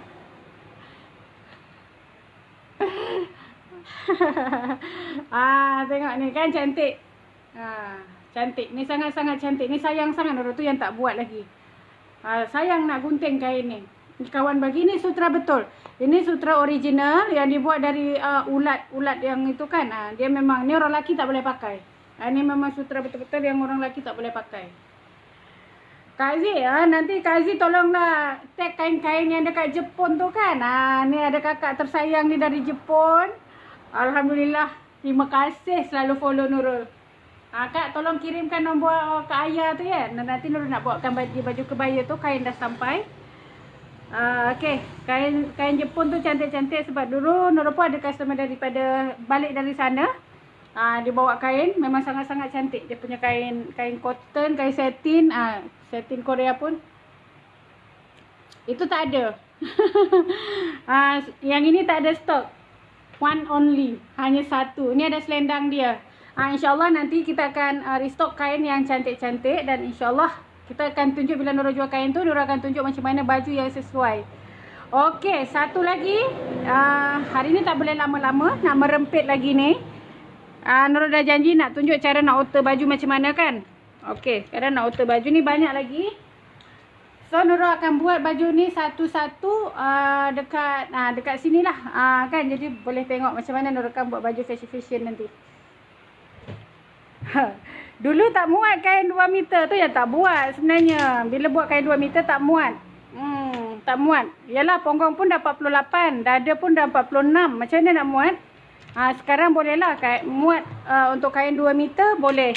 Tengok ni kan cantik. Cantik. Ni sangat-sangat cantik. Ni sayang sangat Nurul tu yang tak buat lagi. Sayang nak gunting kain ni. Kawan bagi ni sutra betul. Ini sutra original yang dibuat dari ulat yang itu kan. Dia memang ni orang lelaki tak boleh pakai. Ni memang sutra betul-betul yang orang lelaki tak boleh pakai. Kak Aziz, nanti Kak Aziz tolonglah tag kain-kain yang dekat Jepun tu kan. Ni ada kakak tersayang ni dari Jepun. Alhamdulillah. Terima kasih selalu follow Nurul. Kak tolong kirimkan nombor Kak Ayah tu ya. Nanti Nurul nak buatkan baju kebaya tu, kain dah sampai. Okey, kain Jepun tu cantik-cantik sebab dulu Nurul pun ada customer daripada balik dari sana. Dia bawa kain memang sangat-sangat cantik. Dia punya kain cotton, kain satin, satin Korea pun itu tak ada. Yang ini tak ada stok. One only, hanya satu. Ini ada selendang dia. InsyaAllah nanti kita akan restock kain yang cantik-cantik. Dan insyaAllah kita akan tunjuk bila Nurul jual kain tu, Nurul akan tunjuk macam mana baju yang sesuai. Okey, satu lagi. Hari ni tak boleh lama-lama, nak merempit lagi ni. Nurul dah janji nak tunjuk cara nak alter baju macam mana kan. Okey, sekarang nak alter baju ni banyak lagi. So Nurul akan buat baju ni satu-satu dekat sini lah. Kan, jadi boleh tengok macam mana Nurul akan buat baju fashion nanti. Dulu tak muat kain 2 meter tu yang tak buat sebenarnya. Bila buat kain 2 meter tak muat. Tak muat. Yalah, pongkong pun dah 48, dada pun dah 46. Macam mana nak muat? Sekarang bolehlah muat untuk kain 2 meter boleh.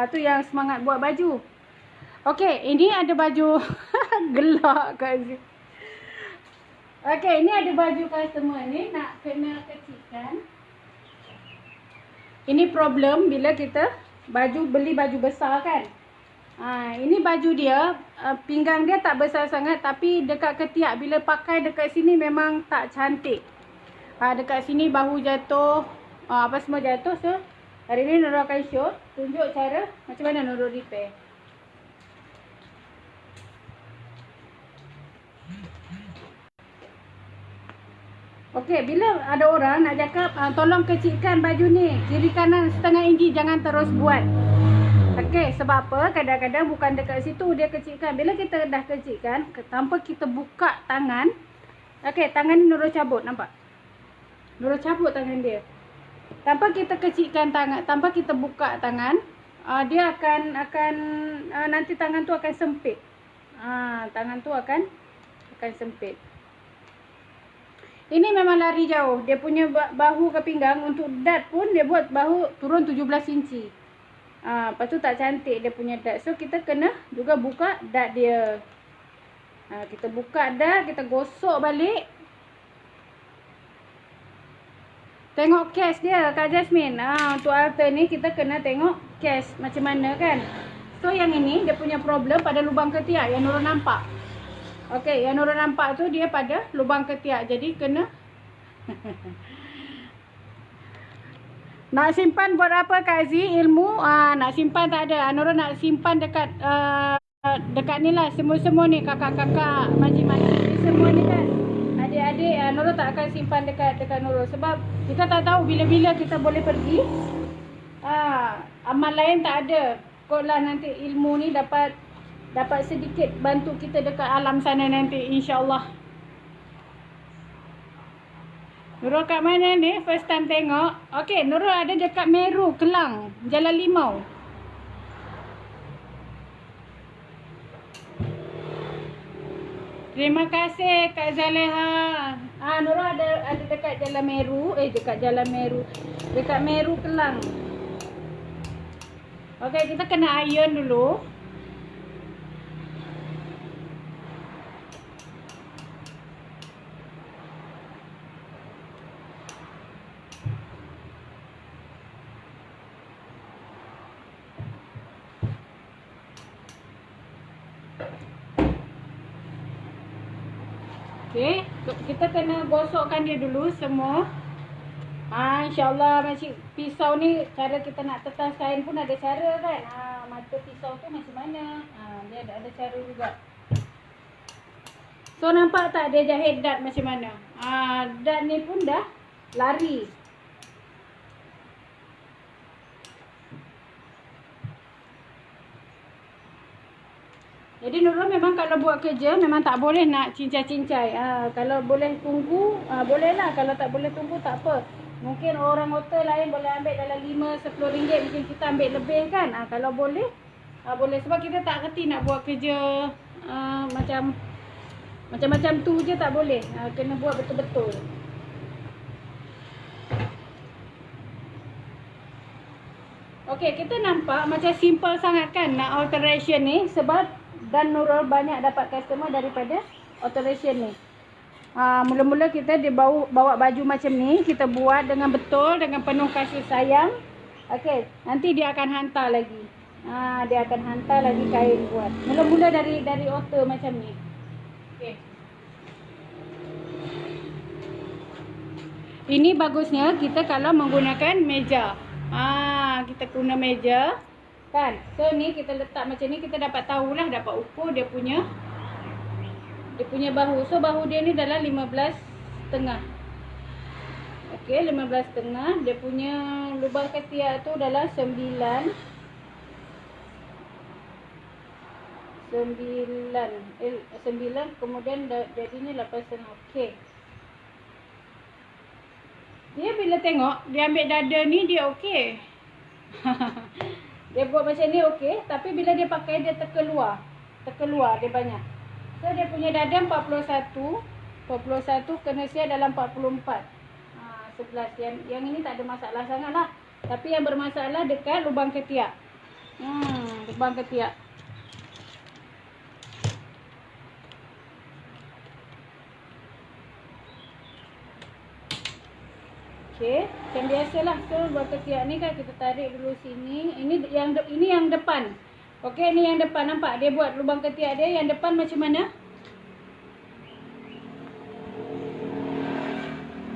Tu yang semangat buat baju. Okey, ini ada baju gelak kat sini. Okey, ini ada baju customer ni nak kena kecilkan. Ini problem bila kita beli baju besar kan. Ini baju dia, pinggang dia tak besar sangat tapi dekat ketiak bila pakai dekat sini memang tak cantik. Dekat sini bahu jatuh, apa semua jatuh. So hari ni Nurul akan show, tunjuk cara macam mana Nurul repair. Okey, bila ada orang nak cakap tolong kecilkan baju ni, kiri kanan setengah inci, jangan terus buat. Okey, sebab apa? Kadang-kadang bukan dekat situ dia kecilkan. Bila kita dah kecilkan, tanpa kita buka tangan. Okey, tangan ni Nurul cabut, nampak? Nurul cabut tangan dia. Tanpa kita kecilkan tangan, tanpa kita buka tangan, dia akan nanti tangan tu akan sempit. Tangan tu akan sempit. Ini memang lari jauh. Dia punya bahu ke pinggang untuk dart pun dia buat bahu turun 17 inci. Lepas tu tak cantik dia punya dart. So kita kena juga buka dart dia. Kita buka dart, kita gosok balik. Tengok case dia Kak Jasmine. Untuk alter ni kita kena tengok case macam mana kan. So yang ini dia punya problem pada lubang ketiak yang Nurul nampak. Okey, yang Nurul nampak tu dia pada lubang ketiak. Jadi kena nak simpan buat apa Kak Aziz? Ilmu nak simpan tak ada. Nurul nak simpan dekat ni lah. Semua-semua ni kakak-kakak, makcik-makcik semua ni kan. Adik-adik Nurul tak akan simpan dekat Nurul. Sebab kita tak tahu bila-bila kita boleh pergi. Amal lain tak ada. Kok lah nanti ilmu ni dapat sedikit bantu kita dekat alam sana nanti, insyaAllah. Nurul kat mana ni? First time tengok. Okey, Nurul ada dekat Meru, Kelang, Jalan Limau. Terima kasih Kak Zaleha. Nurul ada dekat Jalan Meru, dekat Meru, Kelang. Okey, kita kena iron dulu. Okey, kita kena gosokkan dia dulu semua. InsyaAllah macam pisau ni, cara kita nak tetas kain pun ada cara kan. Mata pisau tu macam mana. Dia ada cara juga. So nampak tak dia jahit dart macam mana. Dart ni pun dah lari. Jadi Nurul memang kalau buat kerja memang tak boleh nak cincai-cincai. Kalau boleh tunggu, bolehlah. Kalau tak boleh tunggu tak apa. Mungkin orang hotel lain boleh ambil dalam 5-10 ringgit, mungkin kita ambil lebih kan. Kalau boleh Boleh, sebab kita tak kerti nak buat kerja macam-macam tu je tak boleh. Kena buat betul-betul. Okey, kita nampak macam simple sangat kan nak alteration ni, sebab dan Nurul banyak dapat customer daripada alteration ni. Mula-mula kita bawa baju macam ni, kita buat dengan betul, dengan penuh kasih sayang. Okey, nanti dia akan hantar lagi. Dia akan hantar lagi kain buat. Mula-mula dari author macam ni. Okey. Ini bagusnya kita kalau menggunakan meja. Kita guna meja kan. So ni kita letak macam ni, kita dapat tahulah, dapat ukur dia punya bahu. So bahu dia ni dalam 15.5. Okey, 15.5. Dia punya lubang ketiak tu dalam 9, kemudian jadinya 8.5. Okey. Dia bila tengok, dia ambil dada ni, dia okey. Dia buat macam ni okey, tapi bila dia pakai, dia terkeluar dia banyak. So dia punya dada 41 kena siap dalam 44. 11. Yang ini tak ada masalah sangat lah. Tapi yang bermasalah dekat lubang ketiak. Lubang ketiak. Okey, macam biasalah. So lubang ketiak ni kan kita tarik dulu sini. Ini yang depan. Okey, ni yang depan, nampak dia buat lubang ketiak dia. Yang depan macam mana?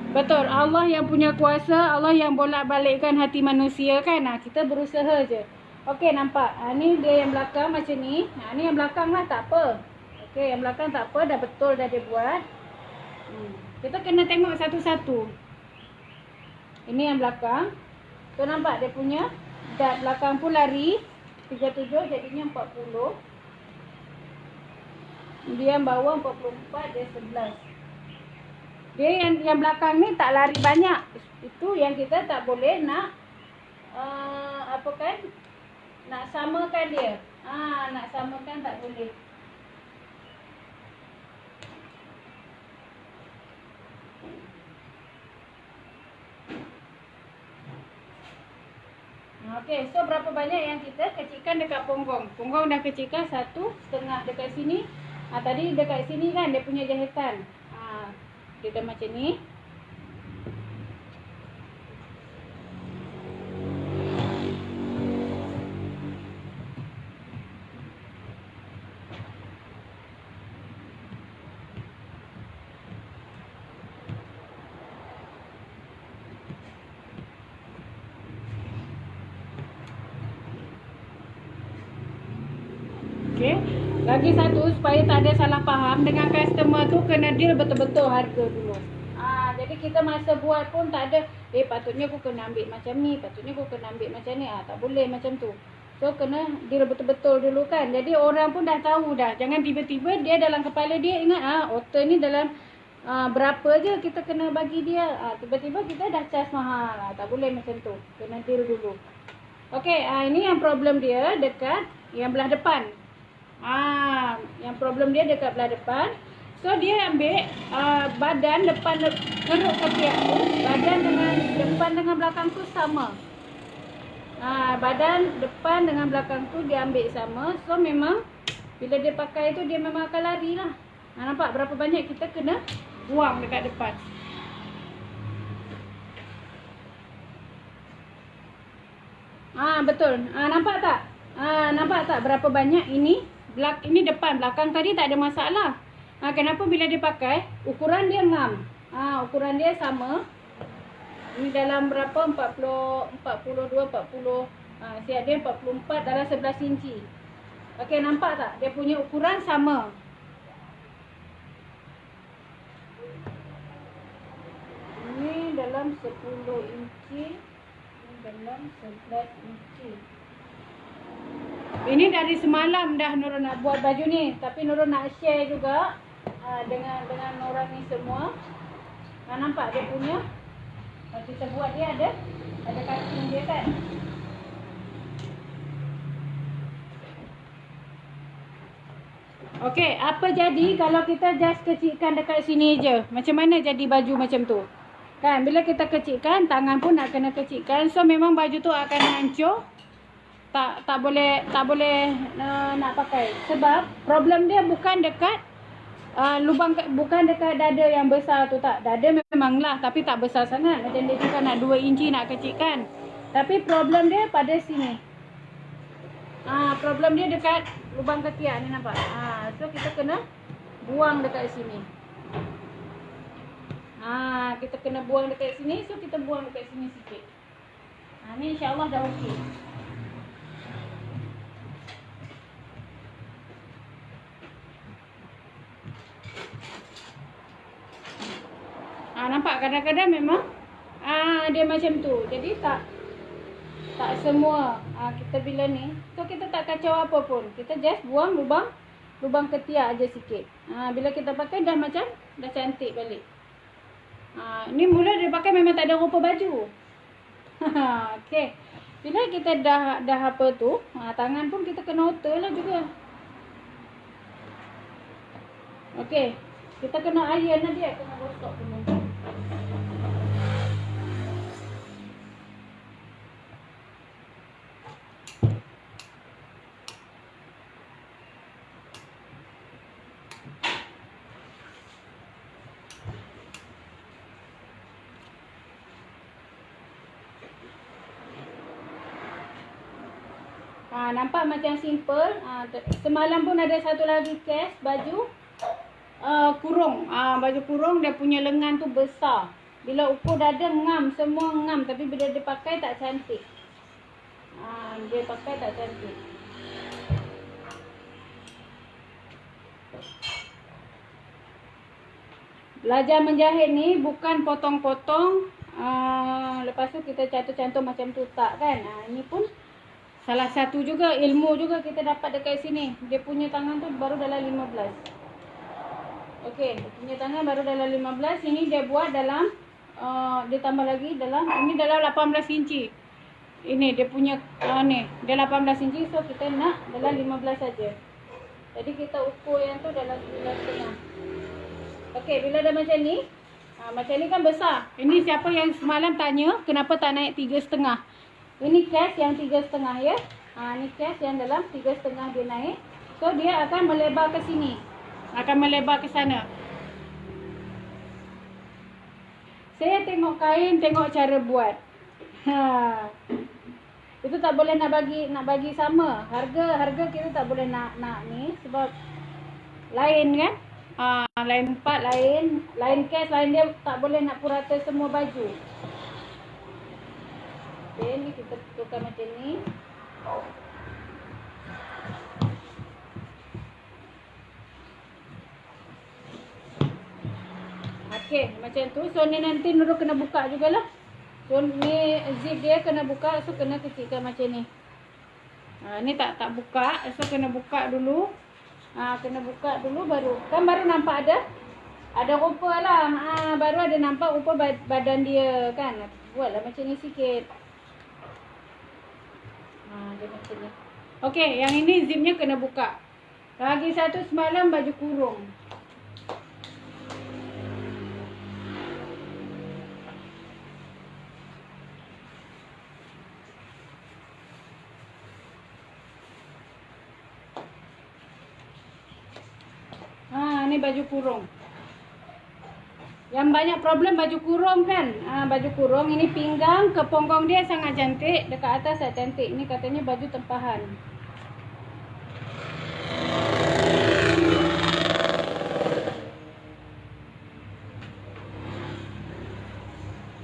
Betul, Allah yang punya kuasa, Allah yang bolak-balikkan hati manusia kan. Kita berusaha je. Okey, nampak. Ni dia yang belakang macam ni. Ni yang belakang lah, tak apa. Okey, yang belakang tak apa, dah betul dah dia buat. Kita kena tengok satu-satu. Ini yang belakang. So nampak dia punya dart belakang pun lari 37, jadinya 40. Dia yang bawah 44, dia 11. Dia yang belakang ni tak lari banyak. Itu yang kita tak boleh nak nak samakan dia. Nak samakan tak boleh. Okey, so berapa banyak yang kita kecilkan dekat punggung? Punggung dah kecilkan 1,5 dekat sini. Tadi dekat sini kan dia punya jahitan. Dia dah macam ni. Okey. Lagi satu, supaya tak ada salah faham dengan customer tu, kena deal betul-betul harga dulu. Jadi kita masa buat pun tak ada, patutnya aku kena ambil macam ni, patutnya aku kena ambil macam ni. Tak boleh macam tu. So kena deal betul-betul dulu kan. Jadi orang pun dah tahu dah. Jangan tiba-tiba dia dalam kepala dia ingat author ni dalam berapa je kita kena bagi dia. Tiba-tiba kita dah charge mahal. Tak boleh macam tu. Kena deal dulu. Okey, ini yang problem dia dekat yang belah depan. Yang problem dia dekat belah depan. So dia ambil badan depan keruk ketiak tu, badan dengan depan dengan belakang tu sama. Badan depan dengan belakang tu dia ambil sama. So memang bila dia pakai tu dia memang akan lari lah. Nampak berapa banyak kita kena buang dekat depan. Betul. Nampak tak? Nampak tak berapa banyak ini? Ini depan, belakang tadi tak ada masalah. Kenapa bila dia pakai, ukuran dia ngam. Ukuran dia sama. Ini dalam berapa? 42, 40. Siap dia 44 dalam 11 inci. Okey, nampak tak? Dia punya ukuran sama. Ini dalam 10 inci. Ini dalam 11 inci. Ini dari semalam dah Nurul nak buat baju ni. Tapi Nurul nak share juga dengan orang ni semua. Nampak dia punya. Kita buat dia ada kaki dia kan. Okey, apa jadi kalau kita just kecilkan dekat sini je? Macam mana jadi baju macam tu? Kan bila kita kecilkan, tangan pun nak kena kecilkan. So memang baju tu akan hancur. Tak boleh nak pakai. Sebab problem dia bukan dekat lubang, bukan dekat dada yang besar tu tak. Dada memanglah tapi tak besar sangat. Macam dia cakap nak 2 inci nak kecilkan. Tapi problem dia pada sini. Problem dia dekat lubang ketiak ni, nampak? So kita kena buang dekat sini. Kita kena buang dekat sini. So kita buang dekat sini sikit. Ni insya-Allah dah okey. Nampak kadang-kadang memang dia macam tu. Jadi tak semua kita bila ni. So kita tak kacau apa pun. Kita just buang lubang ketiak aja sikit. Bila kita pakai dah macam dah cantik balik. Ni mula dia pakai memang tak ada rupa baju. Okey. Bila kita dah apa tu, tangan pun kita kena otter lah juga. Okey. Kita kena iron lah dia, kena gosok dulu. Nampak macam simple. Semalam pun ada satu lagi case baju kurung. Baju kurung dia punya lengan tu besar. Bila ukur dada ngam, semua ngam. Tapi bila dia pakai tak cantik. Dia pakai tak cantik. Belajar menjahit ni bukan potong-potong. Lepas tu kita cantum-cantum macam tu tak kan. Ini pun salah satu juga ilmu juga kita dapat dekat sini. Dia punya tangan tu baru dalam 15. Okey, dia punya tangan baru dalam 15. Ini dia buat dalam dia tambah lagi dalam, ini dalam 18 inci. Ini dia punya ni, dia 18 inci. So kita nak dalam 15 saja. Jadi kita ukur yang tu dalam 9.5. Okey, bila dah macam ni, macam ni kan besar. Ini siapa yang semalam tanya kenapa tak naik 3.5? Ini case yang 3.5 ya. Ini case yang dalam 3.5 dia naik. So dia akan melebar ke sini. Akan melebar ke sana. Saya tengok kain, tengok cara buat. Itu tak boleh nak bagi sama. Harga kita tak boleh nak ni sebab lain kan? Lain part lain case, lain dia tak boleh nak purata semua baju. Okay, ni kita tukar macam ni. Okey, macam tu. So ni nanti Nurul kena buka jugalah. So ni zip dia kena buka. So kena kecilkan macam ni. Ni tak buka. So kena buka dulu. Kena buka dulu baru. Kan baru nampak ada rupa lah. Baru ada nampak rupa badan dia kan. Buatlah macam ni sikit. Dia macam ni. Okey, yang ini zipnya kena buka. Lagi satu semalam baju kurung. Ni baju kurung. Yang banyak problem baju kurung kan. Baju kurung ini pinggang ke punggung dia sangat cantik, dekat atas tak cantik. Ini katanya baju tempahan.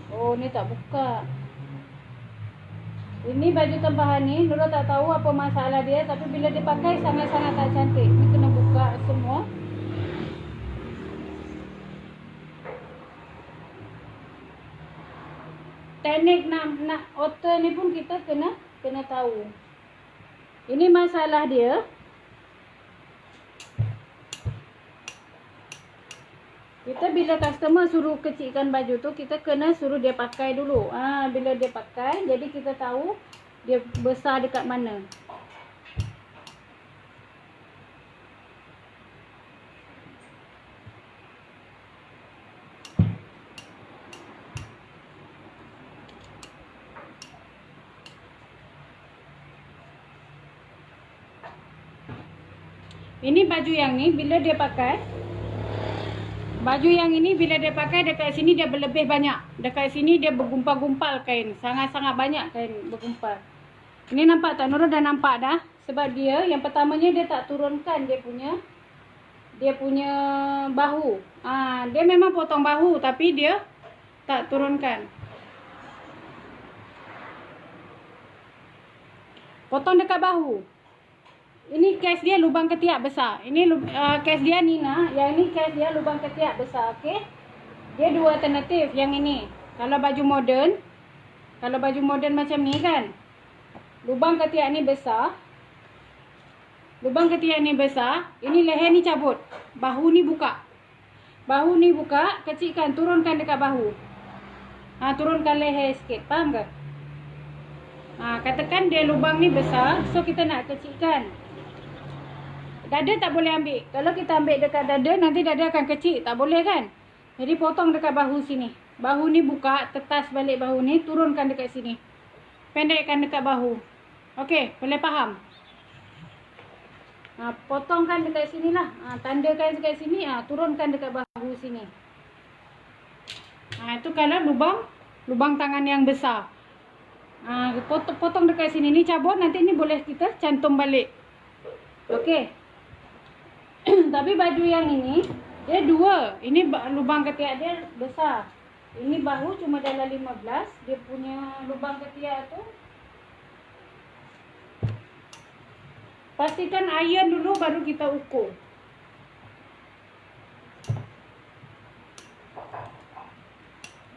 Oh, ni tak buka. Ini baju tempahan ni, Nurul tak tahu apa masalah dia, tapi bila dia pakai sangat-sangat tak cantik. Ni kena buka semua. Teknik nak alter ni pun kita kena tahu. Ini masalah dia. Kita bila customer suruh kecilkan baju tu, kita kena suruh dia pakai dulu. Bila dia pakai, jadi kita tahu dia besar dekat mana. Ini baju yang ni bila dia pakai, baju yang ini bila dia pakai dekat sini dia berlebih banyak. Dekat sini dia bergumpal-gumpal kain. Sangat-sangat banyak kain bergumpal. Ini nampak tak? Nurul dah nampak dah. Sebab dia yang pertamanya dia tak turunkan dia punya bahu. Dia memang potong bahu tapi dia tak turunkan. Potong dekat bahu. Ini kes dia lubang ketiak besar. Ini kes dia Nina. Yang ini kes dia lubang ketiak besar. Okey. Dia dua alternatif yang ini. Kalau baju moden, macam ni kan. Lubang ketiak ni besar. Lubang ketiak ni besar. Ini leher ni cabut. Bahu ni buka. Bahu ni buka, kecilkan, turunkan dekat bahu. Turunkan leher sikit. Faham ke? Katakan dia lubang ni besar, so kita nak kecilkan. Dada tak boleh ambil. Kalau kita ambil dekat dada, nanti dada akan kecil. Tak boleh kan? Jadi potong dekat bahu sini. Bahu ni buka, tetas balik bahu ni, turunkan dekat sini. Pendekkan dekat bahu. Okey, boleh faham? Potongkan dekat sini lah. Tandakan dekat sini, turunkan dekat bahu sini. Itu kalau lubang tangan yang besar. Potong dekat sini. Ni cabut, nanti ni boleh kita cantum balik. Okey. Tapi baju yang ini, dia dua. Ini lubang ketiak dia besar. Ini bahu cuma dalam 15. Dia punya lubang ketiak tu. Pastikan iron dulu baru kita ukur.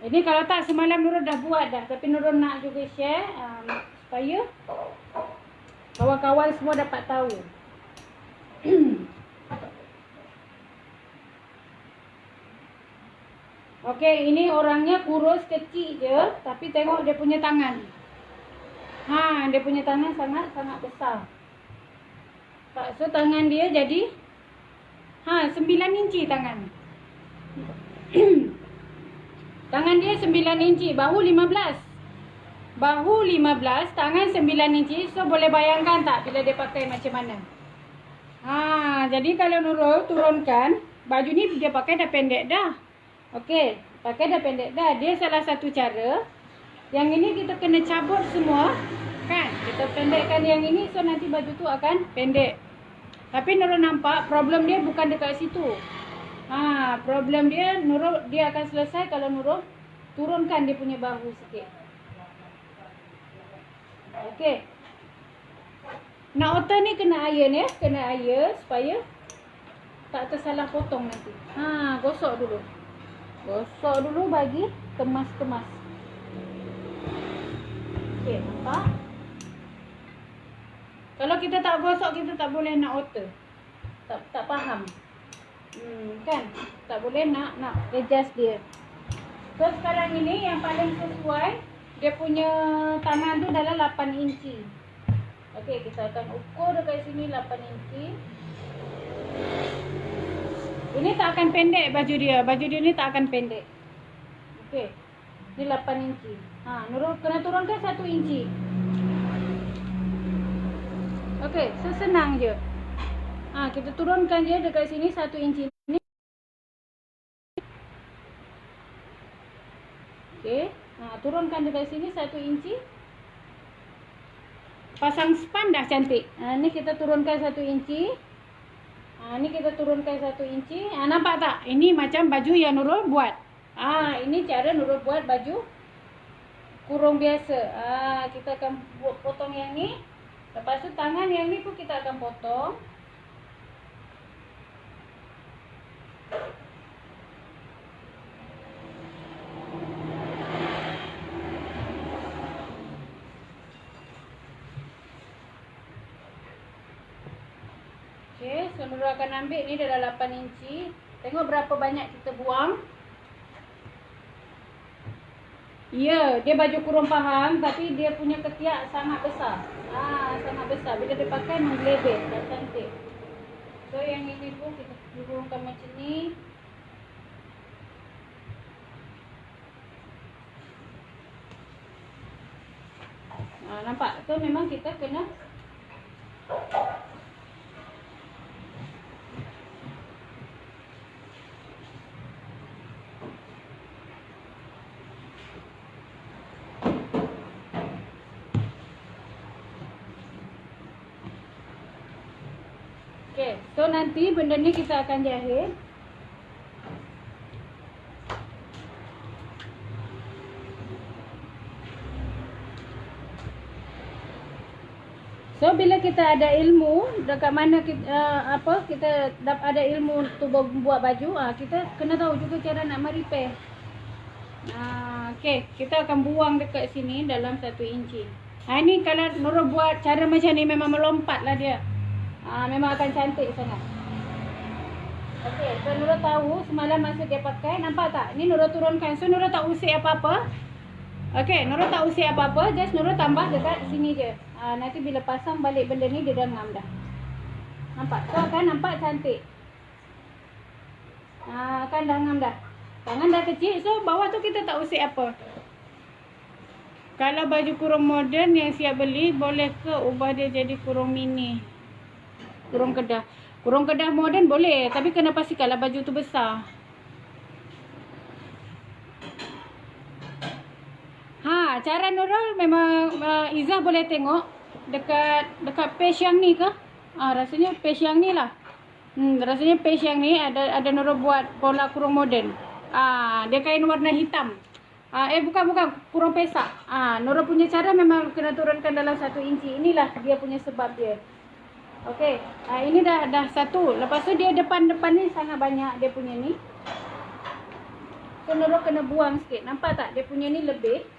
Ini kalau tak semalam Nurul dah buat dah. Tapi Nurul nak juga share supaya kawan-kawan semua dapat tahu. Okey, ini orangnya kurus kecil je. Tapi tengok dia punya tangan. Dia punya tangan sangat-sangat besar. So tangan dia jadi 9 inci tangan. Tangan dia 9 inci, bahu 15. Bahu 15, tangan 9 inci. So boleh bayangkan tak bila dia pakai macam mana? Jadi kalau Nurul turunkan, baju ni dia pakai dah pendek dah. Okey, pakai dah pendek dah. Dia salah satu cara. Yang ini kita kena cabut semua, kan? Kita pendekkan yang ini, so nanti baju tu akan pendek. Tapi Nurul nampak problem dia bukan dekat situ. Problem dia dia akan selesai kalau Nurul turunkan dia punya bahu sikit. Okey. Nak otter ni kena iron ya, kena iron supaya tak tersalah potong nanti. Gosok dulu. Gosok dulu bagi kemas-kemas. Okey, nampak? Kalau kita tak gosok, kita tak boleh nak otter. Tak faham. Kan? Tak boleh nak adjust dia. So sekarang ini yang paling sesuai, dia punya tangan tu dalam 8 inci. Okey, kita akan ukur dekat sini 8 inci. Ini tak akan pendek baju dia. Baju dia ni tak akan pendek. Okey. Ni 8 inci. Nurul kena turunkan 1 inci. Okey, so senang je. Kita turunkan dia dekat sini 1 inci ni. Okey. Turunkan dekat sini 1 inci. Pasang span dah cantik. Ni kita turunkan 1 inci. Ni kita turunkan 1 inci. Nampak tak? Ini macam baju yang Nurul buat. Ini cara Nurul buat baju kurung biasa. Kita akan potong yang ni. Lepas tu tangan yang ni pun kita akan potong. Okey, so Nurul akan ambil ni dalam 8 inci. Tengok berapa banyak kita buang. Ya, dia baju kurung pahang tapi dia punya ketiak sangat besar. Sangat besar. Bila dia pakai menggeleber, tak cantik. So yang ini pun kita kurungkan macam ni. Nampak? So memang kita kena So nanti benda ni kita akan jahit. So bila kita ada ilmu dekat mana kita kita ada ilmu untuk buat baju, kita kena tahu juga cara nak repair. Okey, kita akan buang dekat sini dalam 1 inci. Ini kalau Nurul buat cara macam ni memang melompat lah dia. Memang akan cantik sangat. Okey, so Nurul tahu semalam masa dia pakai, nampak tak? Ni Nurul turunkan. So Nurul tak usik apa-apa. Okey, Nurul tak usik apa-apa, just Nurul tambah dekat sini je. Nanti bila pasang balik benda ni dia dah ngam dah. Nampak? So kan nampak cantik. Kan dah ngam dah. Tangan dah kecil, so bawah tu kita tak usik apa. Kalau baju kurung moden yang siap beli, boleh ke ubah dia jadi kurung mini? Kurung kedah. Kurung kedah moden boleh, tapi kena pastikanlah baju tu besar. Cara Nurul memang Izzah boleh tengok dekat page yang ni ke? Rasanya page yang ni lah. Rasanya page yang ni ada Nurul buat pola kurung moden. Dia kain warna hitam. Bukan kurung pesak. Nurul punya cara memang kena turunkan dalam 1 inci. Inilah dia punya sebab dia. Okey. Ini dah satu. Lepas tu dia depan ni sangat banyak dia punya ni. So Nurul kena buang sikit. Nampak tak? Dia punya ni lebih.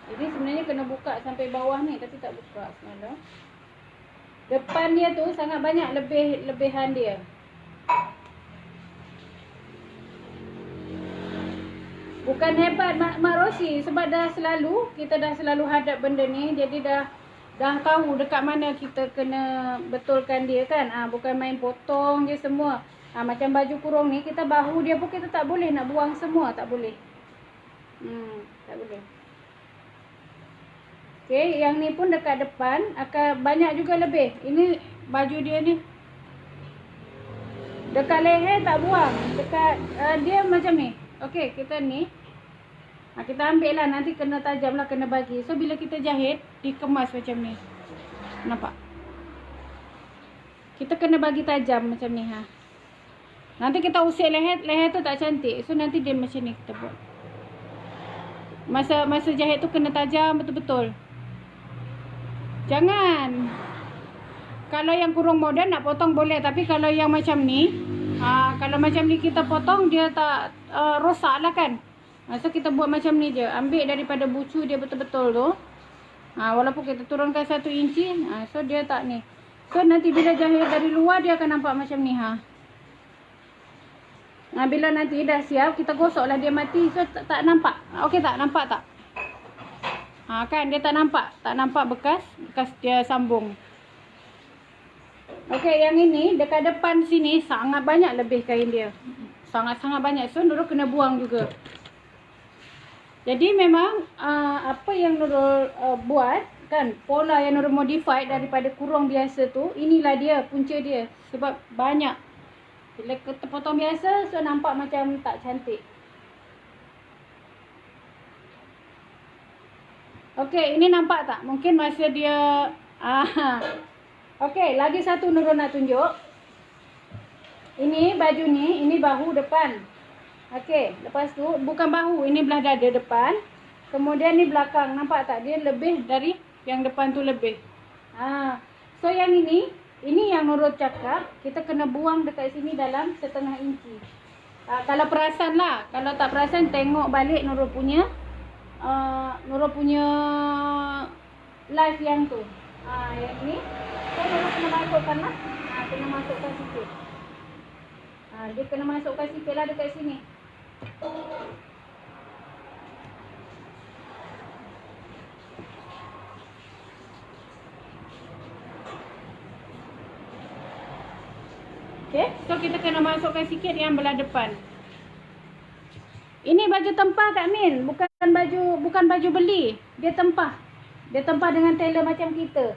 Jadi sebenarnya kena buka sampai bawah ni, tapi tak buka semalam. Depan dia tu sangat banyak lebihan dia. Bukan hebat Mak Rosi, sebab kita dah selalu hadap benda ni, jadi dah tahu dekat mana kita kena betulkan dia kan. Bukan main potong je semua. Macam baju kurung ni, kita bahu dia pun kita tak boleh nak buang semua, tak boleh. Tak boleh. Okey, yang ni pun dekat depan akan banyak juga lebih. Ini baju dia ni. Dekat leher tak buang. Dekat dia macam ni. Okey, kita ni. Kita ambil lah, nanti kena tajam lah, kena bagi. So bila kita jahit, dikemas macam ni. Nampak? Kita kena bagi tajam macam ni. Nanti kita usik leher tu tak cantik. So nanti dia macam ni kita buat. Masa jahit tu kena tajam betul-betul. Jangan. Kalau yang kurung moden nak potong boleh, tapi kalau yang macam ni, kalau macam ni kita potong dia tak rosak lah kan. So kita buat macam ni je. Ambil daripada bucu dia betul-betul tu. Walaupun kita turunkan 1 inci, so dia tak ni. So nanti bila jahit dari luar dia akan nampak macam ni. Bila nanti dah siap, kita gosoklah dia mati. So tak nampak. Okey tak? Nampak tak? Kan dia tak nampak bekas dia sambung. Okey, yang ini dekat depan sini sangat banyak lebih kain dia. Sangat-sangat banyak. So Nurul kena buang juga. Jadi memang apa yang Nurul buat kan, pola yang Nurul modify daripada kurung biasa tu, inilah dia punca dia. Sebab banyak. Bila kita potong biasa, so nampak macam tak cantik. Okey, ini nampak tak? Mungkin masa dia okey, lagi satu Nurul nak tunjuk. Ini baju ni, ini bahu depan. Okey, lepas tu bukan bahu, ini belah dada depan. Kemudian ni belakang, nampak tak? Dia lebih dari yang depan tu lebih. So yang ini yang Nurul cakap, kita kena buang dekat sini dalam 1/2 inci. Kalau perasan lah, kalau tak perasan tengok balik Nurul punya live yang tu. Yang ni so Nurul kena masukkan lah. Kena masukkan sikit. Dia kena masukkan sikit lah dekat sini. Okay, so kita kena masukkan sikit yang belah depan. Ini baju tempah Kak Min, bukan baju beli. Dia tempah. Dia tempah dengan tailor macam kita.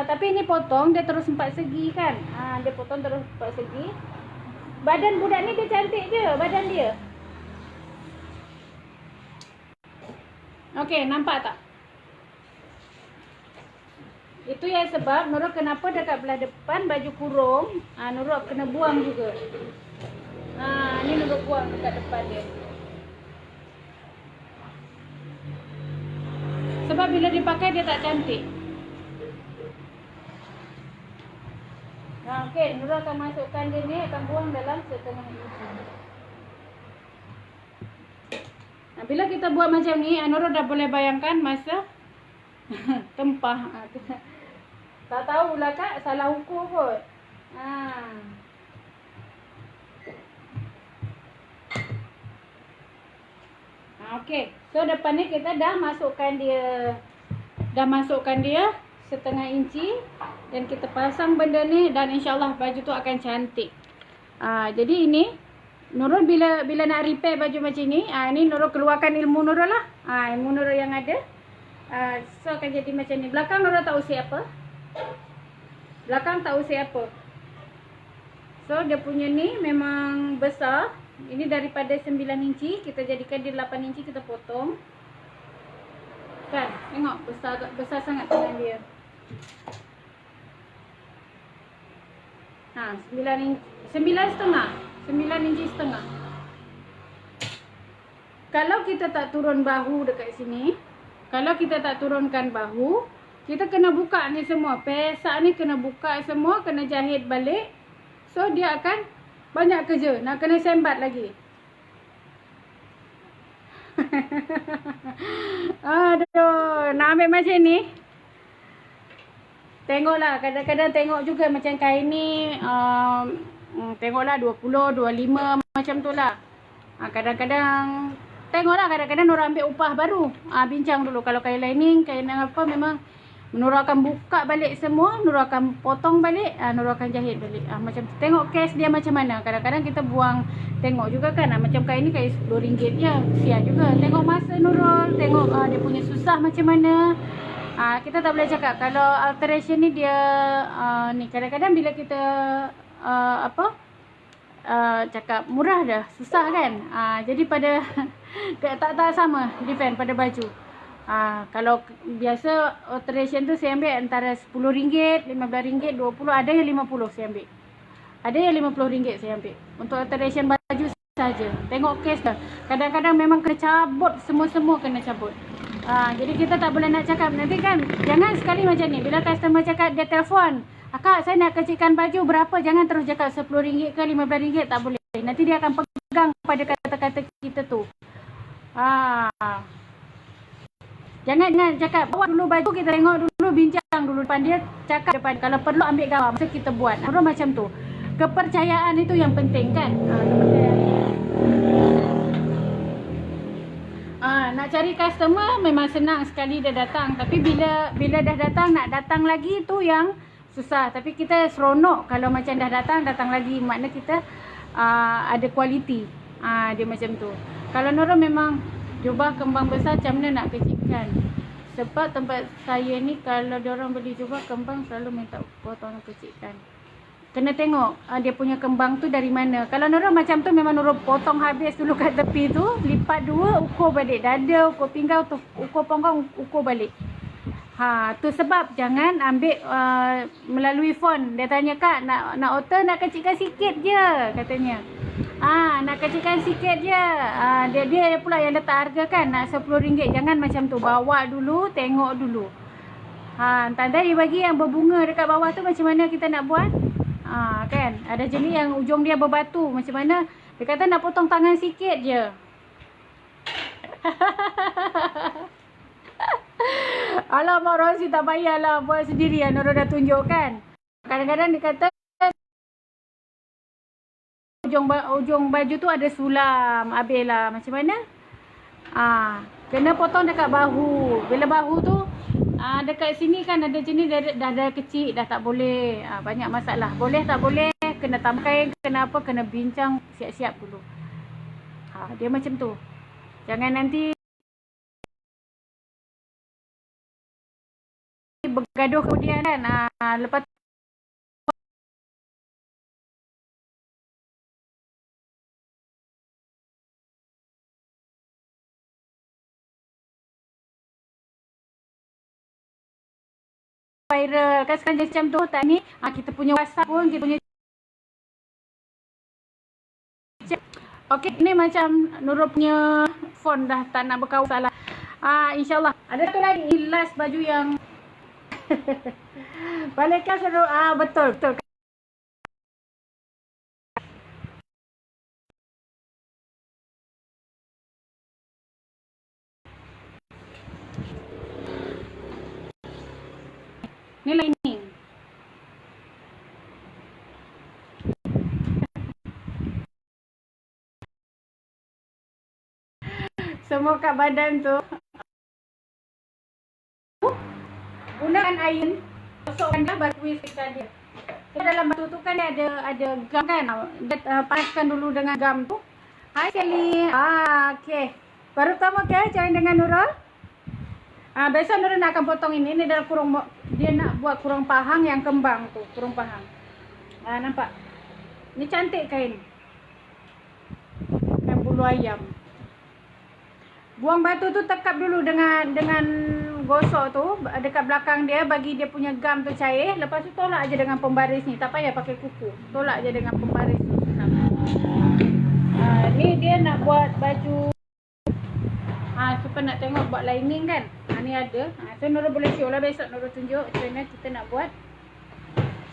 Tapi ini potong dia terus 4 segi kan. Dia potong terus 4 segi. Badan budak ni dia cantik je, badan dia. Okey, nampak tak? Itu yang sebab Nurul kenapa dekat belah depan baju kurung, Nurul kena buang juga. Ni Nurul buang dekat depan dia. Sebab bila dipakai dia tak cantik. Okey, Nurul akan masukkan dia ni, akan buang dalam setengah inci. Bila kita buat macam ni, Nurul dah boleh bayangkan masa tempah. Tak tahulah Kak, salah ukur kot. Okey. So depan ni kita dah masukkan dia setengah inci dan kita pasang benda ni dan insya-Allah baju tu akan cantik. Jadi ini Nurul bila nak repair baju macam ni, ni Nurul keluarkan ilmu Nurul lah. Ilmu Nurul yang ada. So akan jadi macam ni. Belakang Nurul tak usik apa. So dia punya ni memang besar. Ini daripada 9 inci kita jadikan dia 8 inci, kita potong. Kan? Tengok besar sangat tangan dia. 9 inci setengah. Kalau kita tak turun bahu dekat sini, kalau kita tak turunkan bahu, kita kena buka ni semua. Pesak ni kena buka semua, kena jahit balik. So dia akan banyak kerja, nak kena sembat lagi. Aduh, nak ambil macam ni. Tengoklah, kadang-kadang tengok juga macam kain ni, tengoklah 20, 25 macam tu lah. Kadang-kadang tengoklah, kadang-kadang Nurul ambil upah baru. Bincang dulu kalau kain lining, kain apa, memang Nurul akan buka balik semua, Nurul akan potong balik, Nurul akan jahit balik. Macam tu. Tengok case dia macam mana. Kadang-kadang kita buang, tengok juga kan, macam kain ni kain RM10 je, sia juga. Tengok masa Nurul, tengok dia punya susah macam mana. Kita tak boleh cakap kalau alteration ni dia ni kadang-kadang bila kita cakap murah dah susah kan. Jadi pada tak sama depend pada baju. Kalau biasa alteration tu saya ambil antara RM10, RM15, RM20, ada yang RM50 saya ambil. Ada yang RM50 saya ambil untuk alteration baju saja. Tengok case dah. Kadang-kadang memang kena cabut, semua kena cabut. Jadi kita tak boleh nak cakap nanti kan. Jangan sekali macam ni. Bila customer cakap, dia telefon, "Kak, saya nak kecilkan baju berapa?" Jangan terus cakap RM10 ke RM15, tak boleh. Nanti dia akan pegang pada kata-kata kita tu. Jangan cakap, bawa dulu baju, kita tengok dulu, bincang dulu depan dia, cakap depan. Kalau perlu ambil gambar, masa kita buat. Orang macam tu. Kepercayaan itu yang penting kan. Nak cari customer memang senang sekali dia datang. Tapi bila dah datang, nak datang lagi tu yang susah. Tapi kita seronok kalau macam dah datang lagi. Makna kita ada kualiti. Dia macam tu. Kalau Nurul memang jubah kembang besar, macam mana nak kecilkan. Sebab tempat saya ni kalau diorang beli jubah kembang selalu minta potong kecilkan. Kena tengok dia punya kembang tu dari mana. Kalau Nurul macam tu memang Nurul potong habis dulu kat tepi tu, lipat dua, ukur balik dada, ukur pinggang, ukur pongkong, ukur balik. Tu sebab jangan ambil melalui phone. Dia tanya, "Kak, nak alter, nak kecilkan sikit je," katanya. Nak kecilkan sikit je. Dia pula yang letak harga kan, nak RM10. Jangan macam tu. Bawa dulu, tengok dulu. Tadi bagi yang berbunga dekat bawah tu macam mana kita nak buat? Kan? Ada jenis yang ujung dia berbatu. Macam mana? Dia kata nak potong tangan sikit je. Alamak, Rosie tak payahlah buat sendiri. Nurul dah tunjuk kan. Kadang-kadang dia kata ujung baju tu ada sulam. Habislah. Macam mana? Kena potong dekat bahu. Bila bahu tu dekat sini kan ada jenis dah ada kecil, dah tak boleh. Banyak masalah. Boleh tak boleh, kena tambah, kena apa, kena bincang siap-siap dulu. Dia macam tu. Jangan nanti bergaduh kemudian kan. Lepas viral. Kan sekarang macam tu tak ni. Kita punya WhatsApp pun, kita punya okey, ni macam Nurul punya phone dah tak nak berkawan salah. InsyaAllah. Ada satu lagi last baju yang balikan suruh. Betul. Ni lining. Semua kat badan tu. Gunakan air. Kosokkanlah batu sekitar dia. So, dalam batu tu kan dia ada gam kan. Dia panaskan dulu dengan gam tu. Hai sekali. Okey. Baru pertama ke join dengan Nurul. Besok Nurul nak akan potong ini. Ni dalam kurung, dia nak buat kurung pahang yang kembang tu. Kurung pahang. Nampak? Ni cantik kain. Kain bulu ayam. Buang batu tu tekap dulu dengan gosok tu dekat belakang dia, bagi dia punya gam tu cair. Lepas tu tolak aje dengan pembaris ni. Tak payah pakai kuku. Tolak aje dengan pembaris tu. Ni dia nak buat baju. Suka nak tengok buat lining kan. Ni ada. So Nurul boleh show lah besok. Nurul tunjuk macam mana kita nak buat.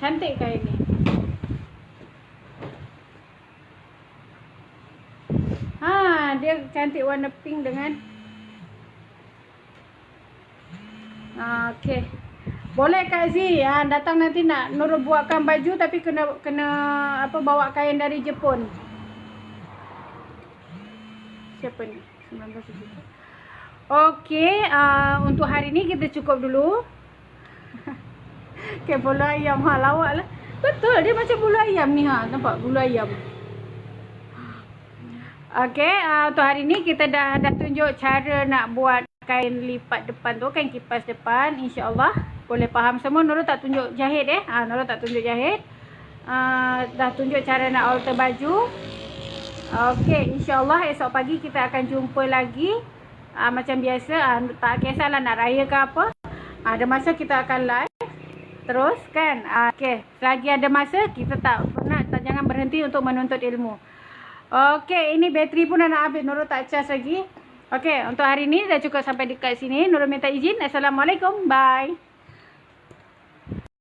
Cantik kain ni. Dia cantik warna pink dengan okey. Boleh Kak Z datang nanti nak Nurul buatkan baju, tapi kena bawa kain dari Jepun. Siapa ni? 19 juta. Okey, untuk hari ni kita cukup dulu. Kayak bulu ayam lawak lah. Betul, dia macam bulu ayam ni nampak bulu ayam. Okey, untuk hari ni kita dah tunjuk cara nak buat kain lipat depan tu, kain kipas depan. InsyaAllah boleh faham semua. Nurul tak tunjuk jahit Nurul tak tunjuk jahit. Dah tunjuk cara nak alter baju. Okey, InsyaAllah esok pagi kita akan jumpa lagi. Macam biasa, tak kisahlah nak raya ke apa. Ada masa kita akan live terus kan. Okey, selagi ada masa kita jangan berhenti untuk menuntut ilmu. Okey, ini bateri pun dah nak habis. Nurul tak charge lagi. Okey, untuk hari ni dah cukup sampai dekat sini. Nurul minta izin. Assalamualaikum. Bye.